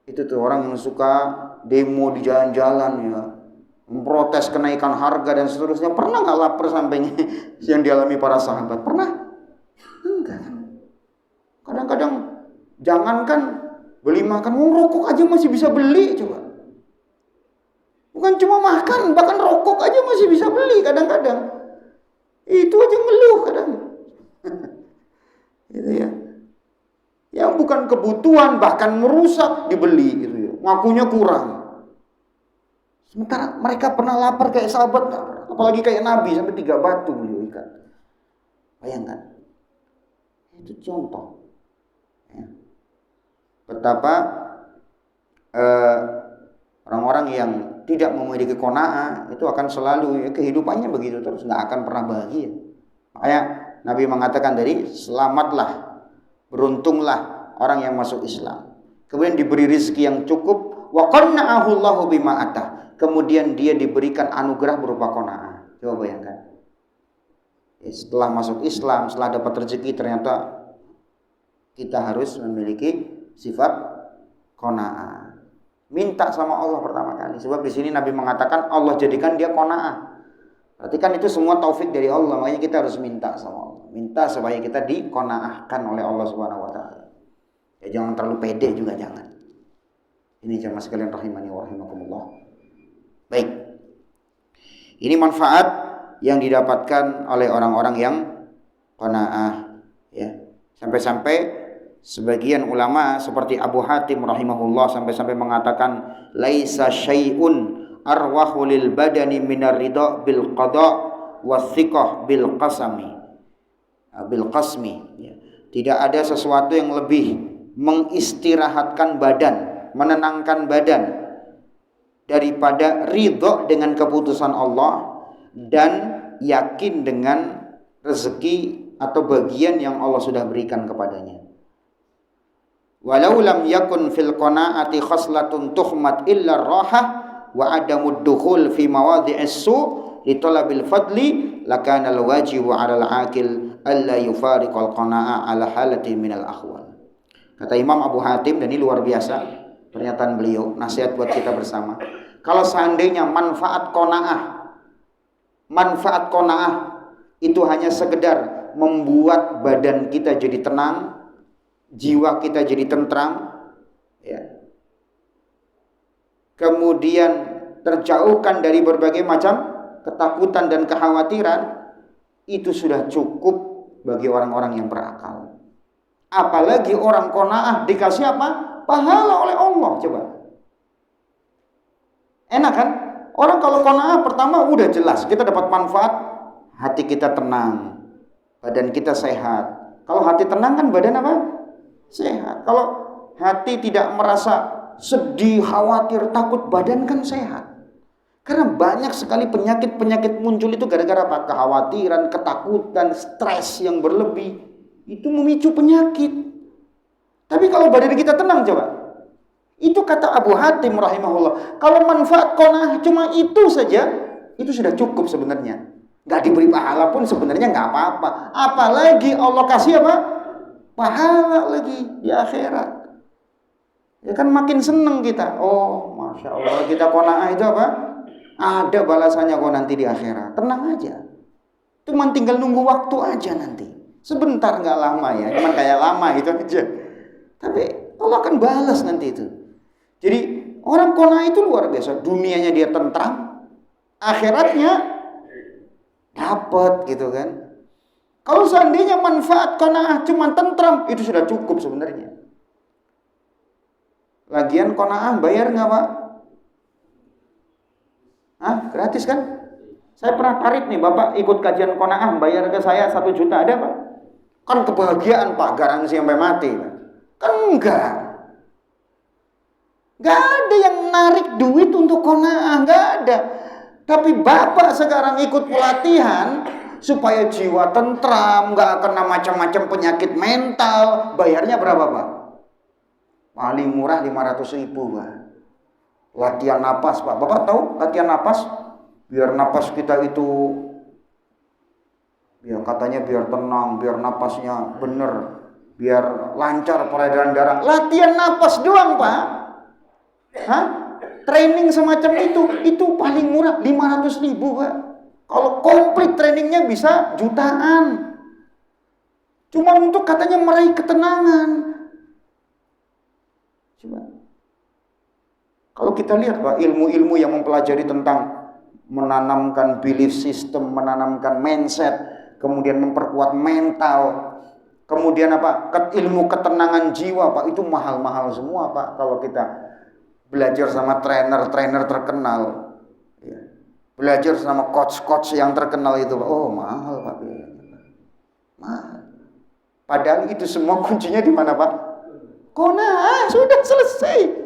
Itu tuh orang yang suka demo di jalan-jalan ya, memprotes kenaikan harga dan seterusnya. Pernah nggak lapar sampai yang dialami para sahabat? Pernah? Enggak. Kadang-kadang jangankan beli makan, rokok aja masih bisa beli coba. Bukan cuma makan, bahkan rokok aja masih bisa beli kadang-kadang. Itu aja ngeluh kadang. Gitu ya. Yang bukan kebutuhan bahkan merusak dibeli gitu ya. Ngakunya kurang. Sementara mereka pernah lapar kayak sahabat, apalagi kayak Nabi sampai 3 batu beliau ikat. Bayangkan. Itu contoh. Ya. Betapa orang-orang yang tidak memiliki qanaah itu akan selalu kehidupannya begitu terus, nggak akan pernah bahagia. Makanya Nabi mengatakan dari selamatlah, beruntunglah orang yang masuk Islam. Kemudian diberi rezeki yang cukup, wa qanna'ahu Allahu bima atah. Kemudian dia diberikan anugerah berupa qanaah. Coba bayangkan. Setelah masuk Islam, setelah dapat rezeki, ternyata kita harus memiliki sifat qanaah. Minta sama Allah pertama kali. Sebab di sini Nabi mengatakan Allah jadikan dia qanaah. Berarti kan itu semua taufik dari Allah. Makanya kita harus minta sama Allah. Minta supaya kita diqanaahkan oleh Allah Subhanahu wa taala. Ya jangan terlalu pede juga jangan. Ini jemaah sekalian rahimani wa rahimakumullah. Baik. Ini manfaat yang didapatkan oleh orang-orang yang qanaah ya. Sampai-sampai sebagian ulama seperti Abu Hatim rahimahullah sampai-sampai mengatakan laisa syai'un arwahu lil badani minar ridha bil qada wathiqah bil qasmi. Ya. Tidak ada sesuatu yang lebih mengistirahatkan badan, menenangkan badan daripada ridha dengan keputusan Allah dan yakin dengan rezeki atau bagian yang Allah sudah berikan kepadanya. Walau lam yakun fil qanaati khaslatun tuhmat illa rahah wa adamud dukhul fi mawadhi'is su' li talabil fadli lakana al-wajibu 'ala al-'aqil alla yufariqal qana'a 'ala halatin minal ahwal. Kata Imam Abu Hatim, dan ini luar biasa pernyataan beliau, nasihat buat kita bersama. Kalau seandainya manfaat qanaah itu hanya sekedar membuat badan kita jadi tenang, jiwa kita jadi tentram, ya. Kemudian terjauhkan dari berbagai macam ketakutan dan kekhawatiran, itu sudah cukup bagi orang-orang yang berakal. Apalagi orang qanaah dikasih apa? Pahala oleh Allah. Coba. Enak kan? Orang kalau qanaah pertama udah jelas, kita dapat manfaat, hati kita tenang, badan kita sehat. Kalau hati tenang kan badan apa? Sehat. Kalau hati tidak merasa sedih, khawatir, takut, badan kan sehat. Karena banyak sekali penyakit-penyakit muncul itu gara-gara apa? Kekhawatiran, ketakutan, stres yang berlebih. Itu memicu penyakit. Tapi kalau badan kita tenang, coba. Itu kata Abu Hatim rahimahullah. Kalau manfaat qanaah cuma itu saja, itu sudah cukup sebenarnya. Gak diberi pahala pun sebenarnya gak apa-apa. Apalagi Allah kasih apa? Pahala lagi di akhirat. Ya kan makin seneng kita. Oh, Masya Allah, kita qanaah itu apa? Ada balasannya kok nanti di akhirat. Tenang aja. Cuma tinggal nunggu waktu aja nanti. Sebentar, nggak lama ya. Cuman kayak lama itu aja. Tapi Allah akan balas nanti itu. Jadi orang qanaah itu luar biasa. Dunianya dia tentram, akhiratnya dapat gitu kan. Kalau seandainya manfaat qanaah cuma tentram, itu sudah cukup sebenarnya. Lagian qanaah bayar nggak, Pak? Gratis kan? Saya pernah tarik nih, Bapak ikut kajian qanaah, bayar ke saya 1 juta, ada Pak? Kan kebahagiaan Pak, garansi sampai mati Pak. Kan enggak. Enggak ada yang narik duit untuk qanaah, enggak ada. Tapi Bapak sekarang ikut pelatihan supaya jiwa tentram, enggak kena macam-macam penyakit mental, bayarnya berapa Pak? Paling murah 500.000 Pak. Latihan napas Pak. Bapak tahu latihan napas? Biar napas kita itu, biar katanya biar tenang, biar napasnya bener, biar lancar peredaran darah. Latihan napas doang Pak. Training semacam itu paling murah 500.000 Pak. Kalau komplit trainingnya bisa jutaan. Cuma untuk katanya meraih ketenangan. Coba. Kalau kita lihat Pak, ilmu-ilmu yang mempelajari tentang menanamkan belief system, menanamkan mindset, kemudian memperkuat mental, kemudian apa? Ilmu ketenangan jiwa Pak, itu mahal-mahal semua Pak. Kalau kita belajar sama trainer-trainer terkenal, ya. Belajar sama coach-coach yang terkenal itu Pak, oh mahal Pak. Mahal. Padahal itu semua kuncinya di mana Pak? Qanaah, sudah selesai.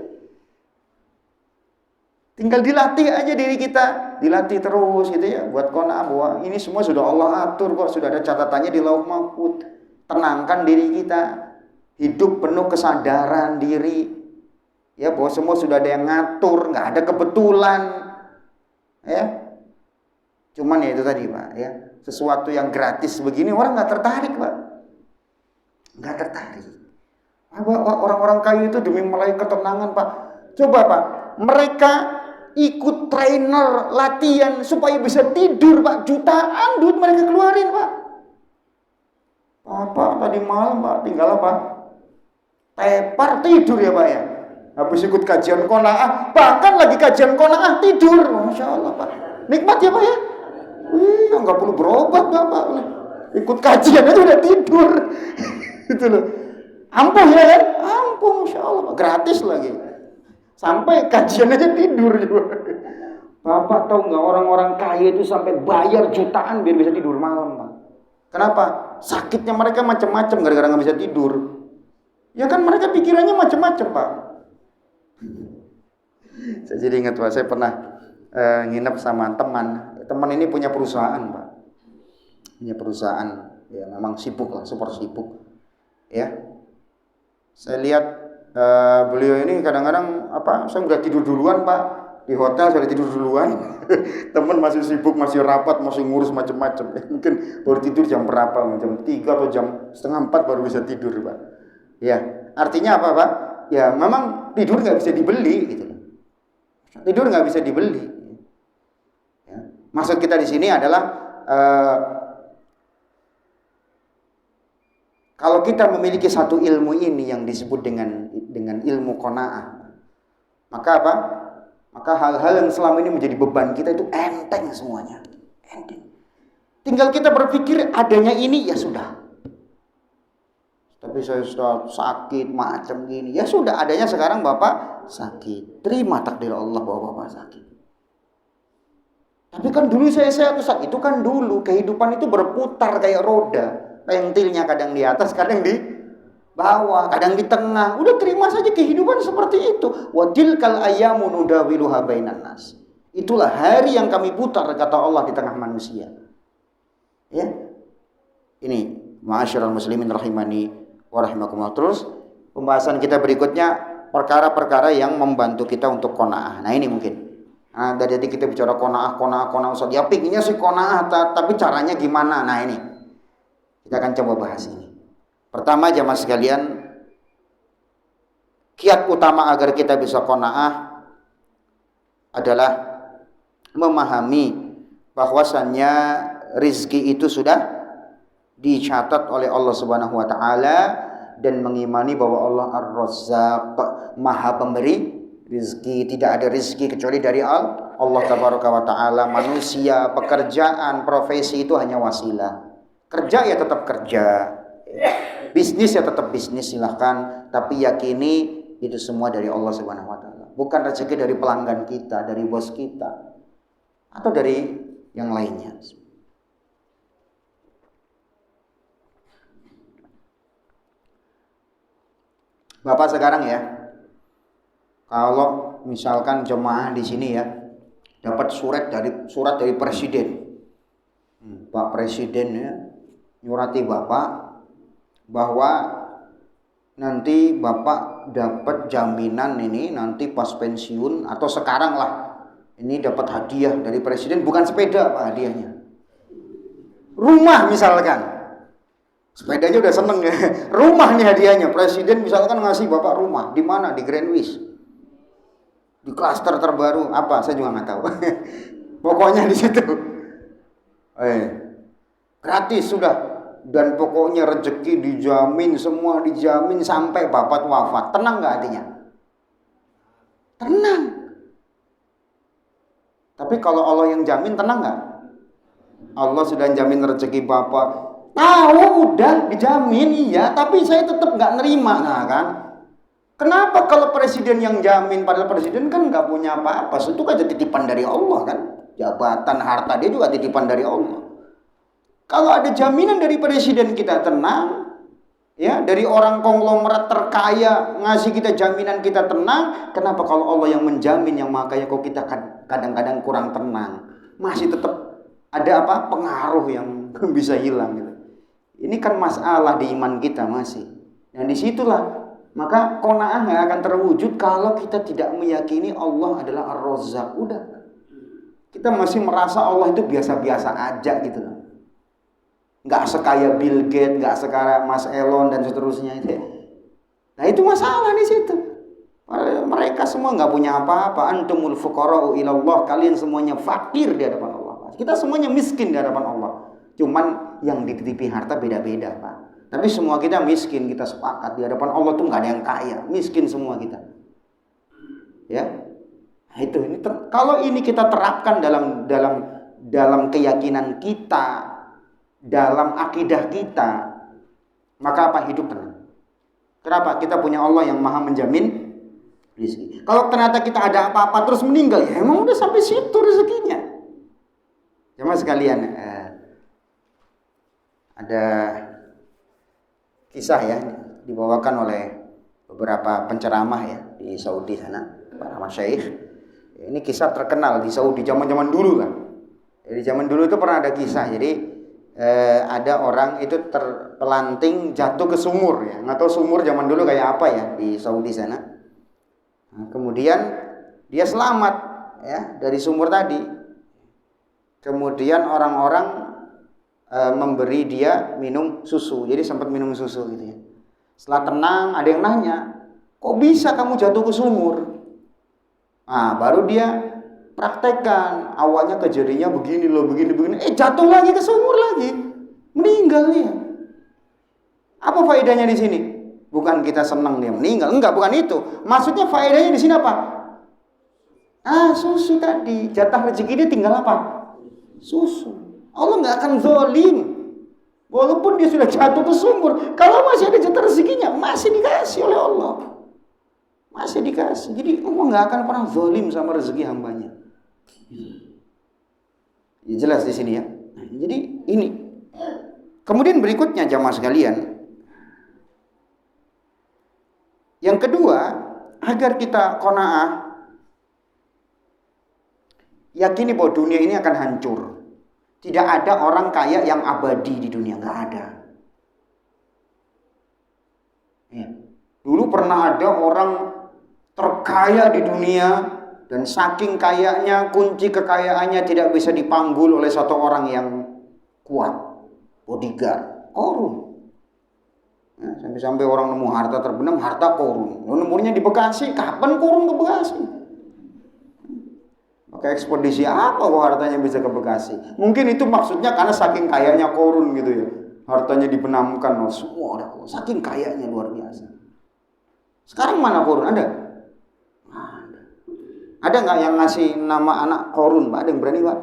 Tinggal dilatih aja diri kita, dilatih terus gitu ya, buat qanaah bahwa ini semua sudah Allah atur kok, sudah ada catatannya di Lauh Mahfuz. Tenangkan diri kita, hidup penuh kesadaran diri, ya bahwa semua sudah ada yang ngatur, nggak ada kebetulan, ya. Cuman ya itu tadi Pak, ya sesuatu yang gratis begini orang nggak tertarik Pak, nggak tertarik. Orang-orang kaya itu demi meraih ketenangan Pak, coba Pak, mereka ikut trainer latihan supaya bisa tidur Pak, jutaan duit mereka keluarin Pak. Pak tadi malam Pak tinggal apa? Tepar tidur ya Pak ya. Habis ikut kajian qanaah, bahkan lagi kajian qanaah tidur. Masya Allah Pak, nikmat ya Pak ya. Nggak perlu berobat Bapak, ikut kajian aja udah tidur. Itu loh, ampuh ya kan? Ampuh, Masya Allah Pak, gratis lagi. Sampai kajian aja tidur juga. Bapak tahu nggak orang-orang kaya itu sampai bayar jutaan biar bisa tidur malam Pak. Kenapa? Sakitnya mereka macam-macam gara-gara nggak bisa tidur. Ya kan mereka pikirannya macam-macam Pak. Saya jadi ingat Pak, saya pernah nginep sama teman ini punya perusahaan Pak. Punya perusahaan, ya memang sibuk lah, super sibuk. Ya, saya lihat beliau ini kadang-kadang saya udah tidur duluan Pak, di hotel sudah tidur duluan. Teman masih sibuk, masih rapat, masih ngurus macam-macam. Mungkin baru tidur jam berapa, jam 3 atau jam setengah 4 baru bisa tidur Pak. Ya, artinya apa Pak? Ya memang tidur nggak bisa dibeli gitu. Tidur nggak bisa dibeli. Ya. Maksud kita di sini adalah kalau kita memiliki satu ilmu ini yang disebut dengan ilmu qanaah, maka apa? Maka hal-hal yang selama ini menjadi beban kita itu enteng semuanya. Enteng. Tinggal kita berpikir adanya ini ya sudah. Tapi saya sudah sakit macam gini. Ya sudah, adanya sekarang Bapak sakit. Terima takdir Allah bahwa Bapak sakit. Tapi kan dulu saya sehat Ustaz. Itu kan dulu kehidupan itu berputar kayak roda. Pentilnya kadang di atas, kadang di bawah, kadang di tengah. Udah terima saja kehidupan seperti itu. Wa tilkal ayyamu nudawiluha bainan nas. Itulah hari yang kami putar kata Allah di tengah manusia. Ya. Ini ma'asyiral muslimin rahimani wa rahimakumullah. Terus pembahasan kita berikutnya perkara-perkara yang membantu kita untuk qanaah. Nah, ini mungkin. Nah, jadi kita bicara qanaah Ustaz. Ya pinginnya sih qanaah, tapi caranya gimana? Nah, ini. Kita akan coba bahas ini. Pertama jamaah sekalian, kiat utama agar kita bisa qanaah adalah memahami bahwasannya rizki itu sudah dicatat oleh Allah Subhanahu wa taala dan mengimani bahwa Allah Ar-Razzaq, Maha Pemberi rizki. Tidak ada rizki kecuali dari Allah Tabaraka wa taala. Manusia, pekerjaan, profesi itu hanya wasilah. Kerja ya tetap kerja, bisnis ya tetap bisnis, silahkan, tapi yakini itu semua dari Allah Subhanahu wa taala. Bukan rezeki dari pelanggan kita, dari bos kita, atau dari yang lainnya. Bapak sekarang ya, kalau misalkan jemaah di sini ya dapat surat dari presiden, Pak Presiden ya nyurati Bapak bahwa nanti Bapak dapat jaminan ini nanti pas pensiun atau sekarang lah ini dapat hadiah dari presiden, bukan sepeda Pak hadiahnya, rumah misalkan. Sepedanya udah seneng ya. Rumah nih hadiahnya. Presiden misalkan ngasih Bapak rumah. Di mana? Di Greenwich. Di klaster terbaru. Apa? Saya juga nggak tahu. Pokoknya di situ. Gratis sudah. Dan pokoknya rezeki dijamin. Semua dijamin sampai Bapak wafat. Tenang nggak hatinya? Tenang. Tapi kalau Allah yang jamin, tenang nggak? Allah sudah jamin rezeki Bapak. Tahu udah dijamin, iya, tapi saya tetap nggak nerima. Nah kan, kenapa kalau presiden yang jamin, padahal presiden kan nggak punya apa-apa, itu kan titipan dari Allah kan, jabatan, harta dia juga titipan dari Allah. Kalau ada jaminan dari presiden kita tenang, ya, dari orang konglomerat terkaya ngasih kita jaminan kita tenang, kenapa kalau Allah yang menjamin yang makanya kok kita kadang-kadang kurang tenang, masih tetap ada apa pengaruh yang bisa hilang gitu. Ini kan masalah di iman kita masih. Dan disitulah maka qanaah nggak akan terwujud kalau kita tidak meyakini Allah adalah Ar-Razzaq. Udah, kita masih merasa Allah itu biasa-biasa aja gitu loh. Nggak sekaya Bill Gates, nggak sekaya Mas Elon dan seterusnya itu. Nah itu masalah di situ. Mereka semua nggak punya apa-apa. Antumul fuqara'u ilallah. Kalian semuanya fakir di hadapan Allah. Kita semuanya miskin di hadapan Allah. Cuman yang dititipi harta beda-beda Pak. Tapi semua kita miskin, kita sepakat di hadapan Allah tuh nggak ada yang kaya, miskin semua kita. Ya, nah, itu ini kalau ini kita terapkan dalam keyakinan kita, dalam akidah kita, maka apa hidup tenang. Kenapa? Kita punya Allah yang maha menjamin rezeki. Kalau ternyata kita ada apa-apa terus meninggal, ya emang udah sampai situ rezekinya. Jemaah sekalian. Ada kisah ya dibawakan oleh beberapa penceramah ya di Saudi sana, para masyayikh. Ini kisah terkenal di Saudi zaman-zaman dulu kan. Jadi zaman dulu itu pernah ada kisah. Jadi ada orang itu terpelanting jatuh ke sumur ya. Nggak tahu sumur zaman dulu kayak apa ya di Saudi sana. Nah, kemudian dia selamat ya dari sumur tadi. Kemudian orang-orang memberi dia minum susu, jadi sempat minum susu gitu ya. Setelah tenang, ada yang nanya, kok bisa kamu jatuh ke sumur? Nah, baru dia praktekkan. Awalnya kejadiannya begini loh, begini. Jatuh lagi ke sumur lagi. Meninggal dia. Apa faedahnya di sini? Bukan kita senang dia meninggal. Enggak, bukan itu. Maksudnya faedahnya di sini apa? Susu tadi. Jatah rezeki dia tinggal apa? Susu. Allah nggak akan zalim. Walaupun dia sudah jatuh ke sumur, kalau masih ada jatah rezekinya, masih dikasih oleh Allah. Masih dikasih. Jadi Allah nggak akan pernah zalim sama rezeki hambanya. Ya, jelas di sini ya. Jadi ini. Kemudian berikutnya jamaah sekalian. Yang kedua, agar kita qanaah, yakini bahwa dunia ini akan hancur. Tidak ada orang kaya yang abadi di dunia, nggak ada. Ya. Dulu pernah ada orang terkaya di dunia dan saking kayanya kunci kekayaannya tidak bisa dipanggul oleh satu orang yang kuat, bodyguard, korun. Ya, sampai-sampai orang nemu harta terbenam, harta korun. Nemunya di Bekasi, kapan korun ke Bekasi? Pakai ekspedisi apa kok hartanya bisa ke Bekasi? Mungkin itu maksudnya karena saking kayanya korun gitu ya. Hartanya dibenamkan semua ada. Saking kayanya luar biasa. Sekarang mana korun? Ada? Ada nggak yang ngasih nama anak korun, Pak? Ada yang berani, Pak?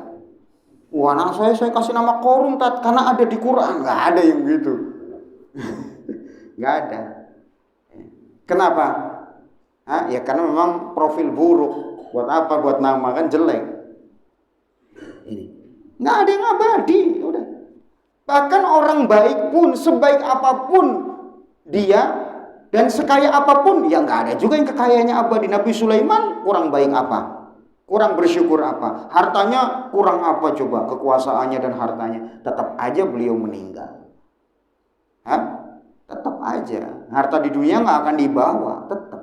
Wah, anak saya kasih nama korun karena ada di Quran. Nggak ada yang gitu. Nggak ada. Kenapa? Ya karena memang profil buruk. Buat apa? Buat nama kan jelek. Ini nggak ada yang abadi. Udah. Bahkan orang baik pun, sebaik apapun dia dan sekaya apapun, ya nggak ada juga yang kekayaannya abadi. Nabi Sulaiman kurang baik apa? Kurang bersyukur apa? Hartanya kurang apa coba? Kekuasaannya dan hartanya. Tetap aja beliau meninggal. Tetap aja. Harta di dunia nggak akan dibawa. Tetap.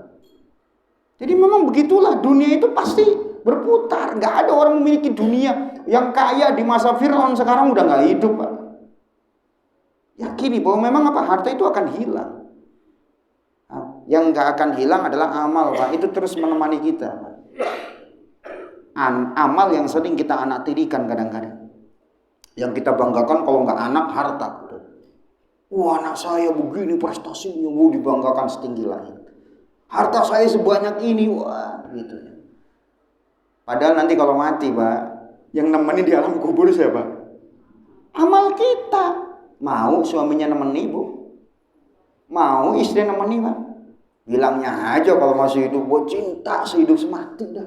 Jadi memang begitulah, dunia itu pasti berputar. Nggak ada orang memiliki dunia yang kaya di masa Fir'aun sekarang udah nggak hidup, Pak. Yakini bahwa memang apa? Harta itu akan hilang. Yang nggak akan hilang adalah amal, Pak. Itu terus menemani kita, Pak. Amal yang sering kita anaktirikan kadang-kadang. Yang kita banggakan kalau nggak anak, harta. Wah, anak saya begini prestasinya, dibanggakan setinggi langit. Harta saya sebanyak ini, wah, gitu ya. Padahal nanti kalau mati, Pak, yang nemenin di alam kubur siapa? Amal kita. Mau suaminya nemeni, Bu? Mau istri nemeni, Pak? Bilangnya aja kalau masih hidup, buat cinta sehidup semati dah.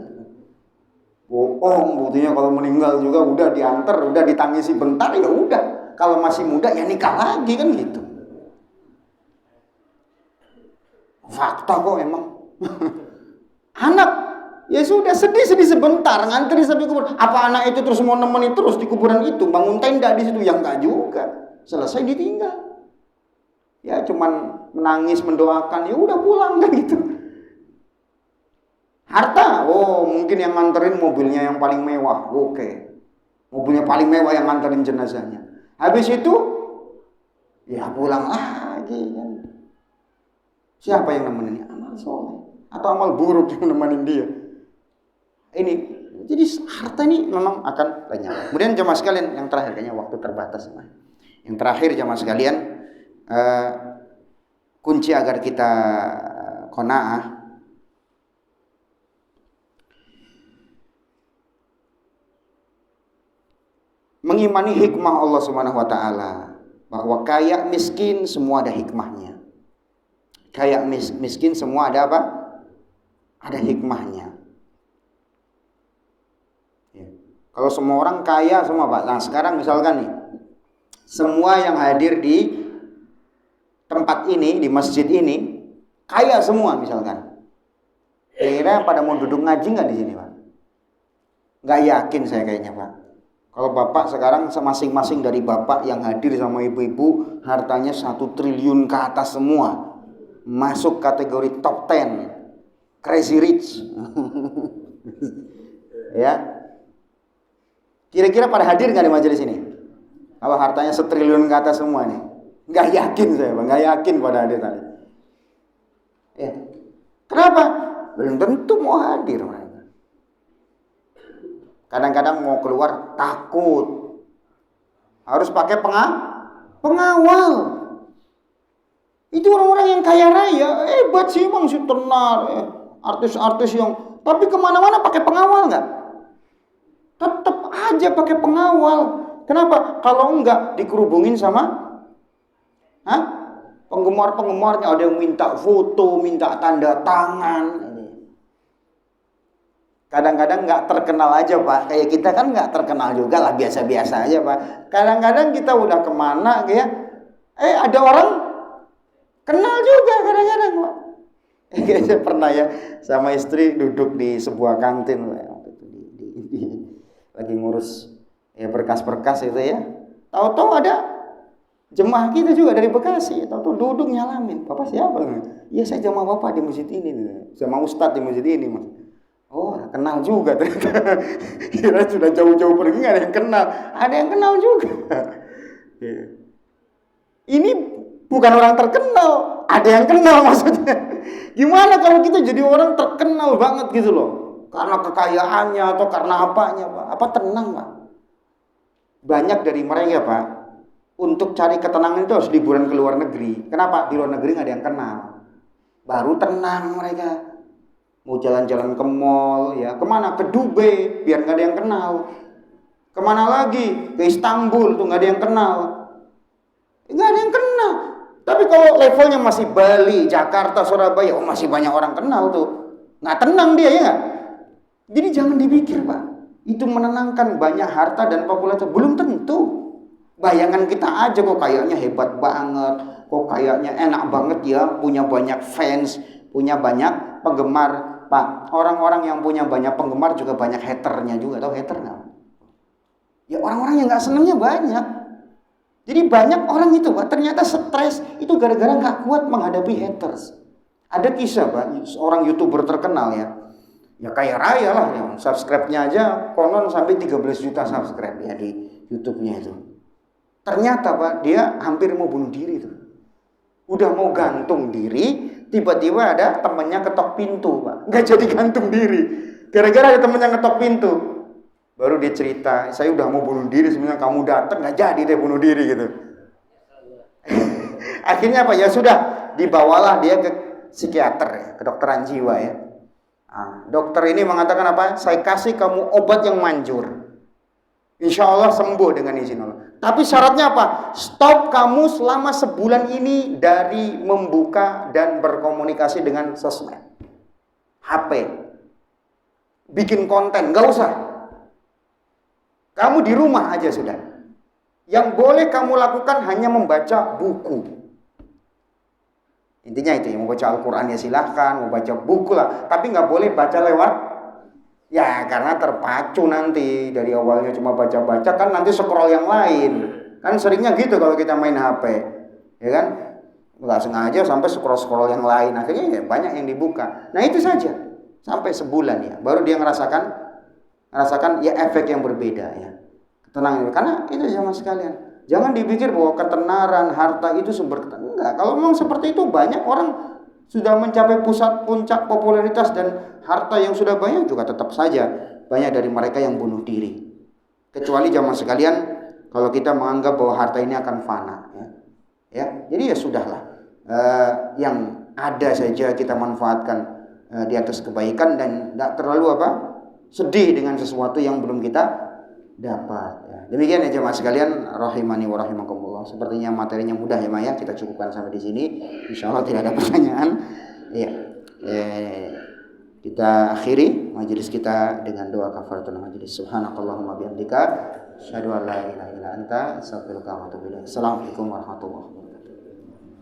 Bohong, buktinya kalau meninggal juga udah diantar, udah ditangisi bentar, ya udah. Kalau masih muda ya nikah lagi kan gitu. Fakta kok emang. Anak ya sudah sedih sebentar ngantri sampai kuburan. Apa anak itu terus mau nemeni terus di kuburan itu, bangun tenda di situ? Yang enggak juga. Selesai ditinggal. Ya cuman menangis mendoakan, ya udah pulang kan gitu. Harta, mungkin yang nganterin mobilnya yang paling mewah. Oke. Mobilnya paling mewah yang nganterin jenazahnya. Habis itu ya pulang lagi kan. Siapa yang nemenin? Amal soleh atau amal buruk yang nemenin dia? Ini, jadi harta ini memang akan banyak. Kemudian jamaah sekalian, yang terakhir kayaknya waktu terbatas. Yang terakhir jamaah sekalian, kunci agar kita qanaah, mengimani hikmah Allah Subhanahu wa taala, bahwa kaya miskin semua ada hikmahnya. Kaya miskin semua ada apa? Ada hikmahnya. Ya. Kalau semua orang kaya semua, Pak. Nah, sekarang misalkan nih, semua yang hadir di tempat ini, di masjid ini, kaya semua misalkan. Kira pada mau duduk ngaji nggak di sini, Pak? Nggak yakin saya kayaknya, Pak. Kalau Bapak sekarang masing-masing dari Bapak yang hadir sama ibu-ibu, hartanya 1 triliun ke atas semua. Masuk kategori top 10 crazy rich. Ya. Kira-kira pada hadir nggak di majelis ini? Kalau hartanya 1 triliun ke atas semua nih, nggak yakin saya, Bang. Nggak yakin pada hadir tadi. Ya. Kenapa? Belum tentu mau hadir mereka. Kadang-kadang mau keluar takut. Harus pakai pengawal. Itu orang-orang yang kaya raya, hebat sih emang sih tenar. Artis-artis yang, tapi kemana-mana pakai pengawal nggak? Tetap aja pakai pengawal. Kenapa? Kalau enggak dikerubungin sama penggemar-penggemarnya, ada yang minta foto, minta tanda tangan. Kadang-kadang nggak terkenal aja Pak. Kayak kita kan nggak terkenal juga lah, biasa-biasa aja Pak. Kadang-kadang kita udah kemana kayak, ada orang kenal juga kadang-kadang Pak. Saya pernah ya sama istri duduk di sebuah kantin lagi ngurus ya berkas-berkas itu ya. Tahu-tahu ada jemaah kita juga dari Bekasi, tahu-tahu duduk nyalamin. Bapak siapa? Iya saya jemaah Bapak di masjid ini, sama ustadz di masjid ini Mas. Oh kenal juga ternyata. Kira sudah jauh-jauh pergi nggak ada yang kenal, ada yang kenal juga. Ini bukan orang terkenal, ada yang kenal maksudnya. Gimana kalau kita jadi orang terkenal banget gitu loh, karena kekayaannya atau karena apanya Pak? Apa tenang Pak? Banyak dari mereka Pak, untuk cari ketenangan itu harus liburan ke luar negeri. Kenapa? Di luar negeri nggak ada yang kenal, baru tenang mereka. Mau jalan-jalan ke mall ya, kemana? Ke Dubai biar nggak ada yang kenal. Kemana lagi? Ke Istanbul tuh nggak ada yang kenal. Nggak ada yang kenal. Tapi kalau levelnya masih Bali, Jakarta, Surabaya, masih banyak orang kenal tuh. Nggak tenang dia ya. Jadi jangan dipikir Pak, itu menenangkan. Banyak harta dan popularitas belum tentu. Bayangan kita aja kok kayaknya hebat banget, kok kayaknya enak banget ya, punya banyak fans, punya banyak penggemar. Pak, orang-orang yang punya banyak penggemar juga banyak haternya juga. Tahu hater nggak? Ya orang-orang yang nggak senengnya banyak. Jadi banyak orang itu Pak, ternyata stres itu gara-gara nggak kuat menghadapi haters. Ada kisah Pak, seorang YouTuber terkenal ya kaya raya lah, yang subscribe-nya aja konon sampai 13 juta subscribe ya di YouTube-nya itu. Ternyata Pak, dia hampir mau bunuh diri tuh. Udah mau gantung diri, tiba-tiba ada temennya ketok pintu Pak. Nggak jadi gantung diri, gara-gara ada temennya ketok pintu. Baru dia cerita, saya udah mau bunuh diri, sebenarnya kamu datang, nggak jadi deh bunuh diri gitu. Akhirnya apa? Ya sudah, dibawalah dia ke psikiater ya, kedokteran jiwa ya. Dokter ini mengatakan apa? Saya kasih kamu obat yang manjur, insya Allah sembuh dengan izin Allah. Tapi syaratnya apa? Stop kamu selama sebulan ini dari membuka dan berkomunikasi dengan sosmed, HP, bikin konten, nggak usah. Kamu di rumah aja sudah. Yang boleh kamu lakukan hanya membaca buku. Intinya itu, yang mau baca Al-Quran ya silahkan, mau baca buku lah. Tapi nggak boleh baca lewat, ya karena terpacu nanti. Dari awalnya cuma baca-baca kan nanti scroll yang lain. Kan seringnya gitu kalau kita main HP. Ya kan? Nggak sengaja sampai scroll-scroll yang lain. Akhirnya ya banyak yang dibuka. Nah itu saja. Sampai sebulan ya. Baru dia ngerasakan ya efek yang berbeda ya. Ketenangan. Karena itu sama sekalian. Jangan dipikir bahwa ketenaran, harta itu sumber ketenangan. Enggak. Kalau memang seperti itu, banyak orang sudah mencapai puncak popularitas dan harta yang sudah banyak juga tetap saja banyak dari mereka yang bunuh diri. Kecuali zaman sekalian, kalau kita menganggap bahwa harta ini akan fana ya. Jadi ya sudahlah. Yang ada saja kita manfaatkan di atas kebaikan dan tidak terlalu sedih dengan sesuatu yang belum kita dapat ya. Demikian ya jemaah sekalian rahimani wa rahimakumullah. Sepertinya materinya mudah ya Maya, kita cukupkan sampai di sini. Insyaallah tidak ada pertanyaan. Ya. Kita akhiri majelis kita dengan doa kafaratul majelis. Subhanakallahumma bihamdika asyhadu an la ilaha illa anta astaghfiruka wa atubu ilaik. Assalamualaikum warahmatullahi wabarakatuh.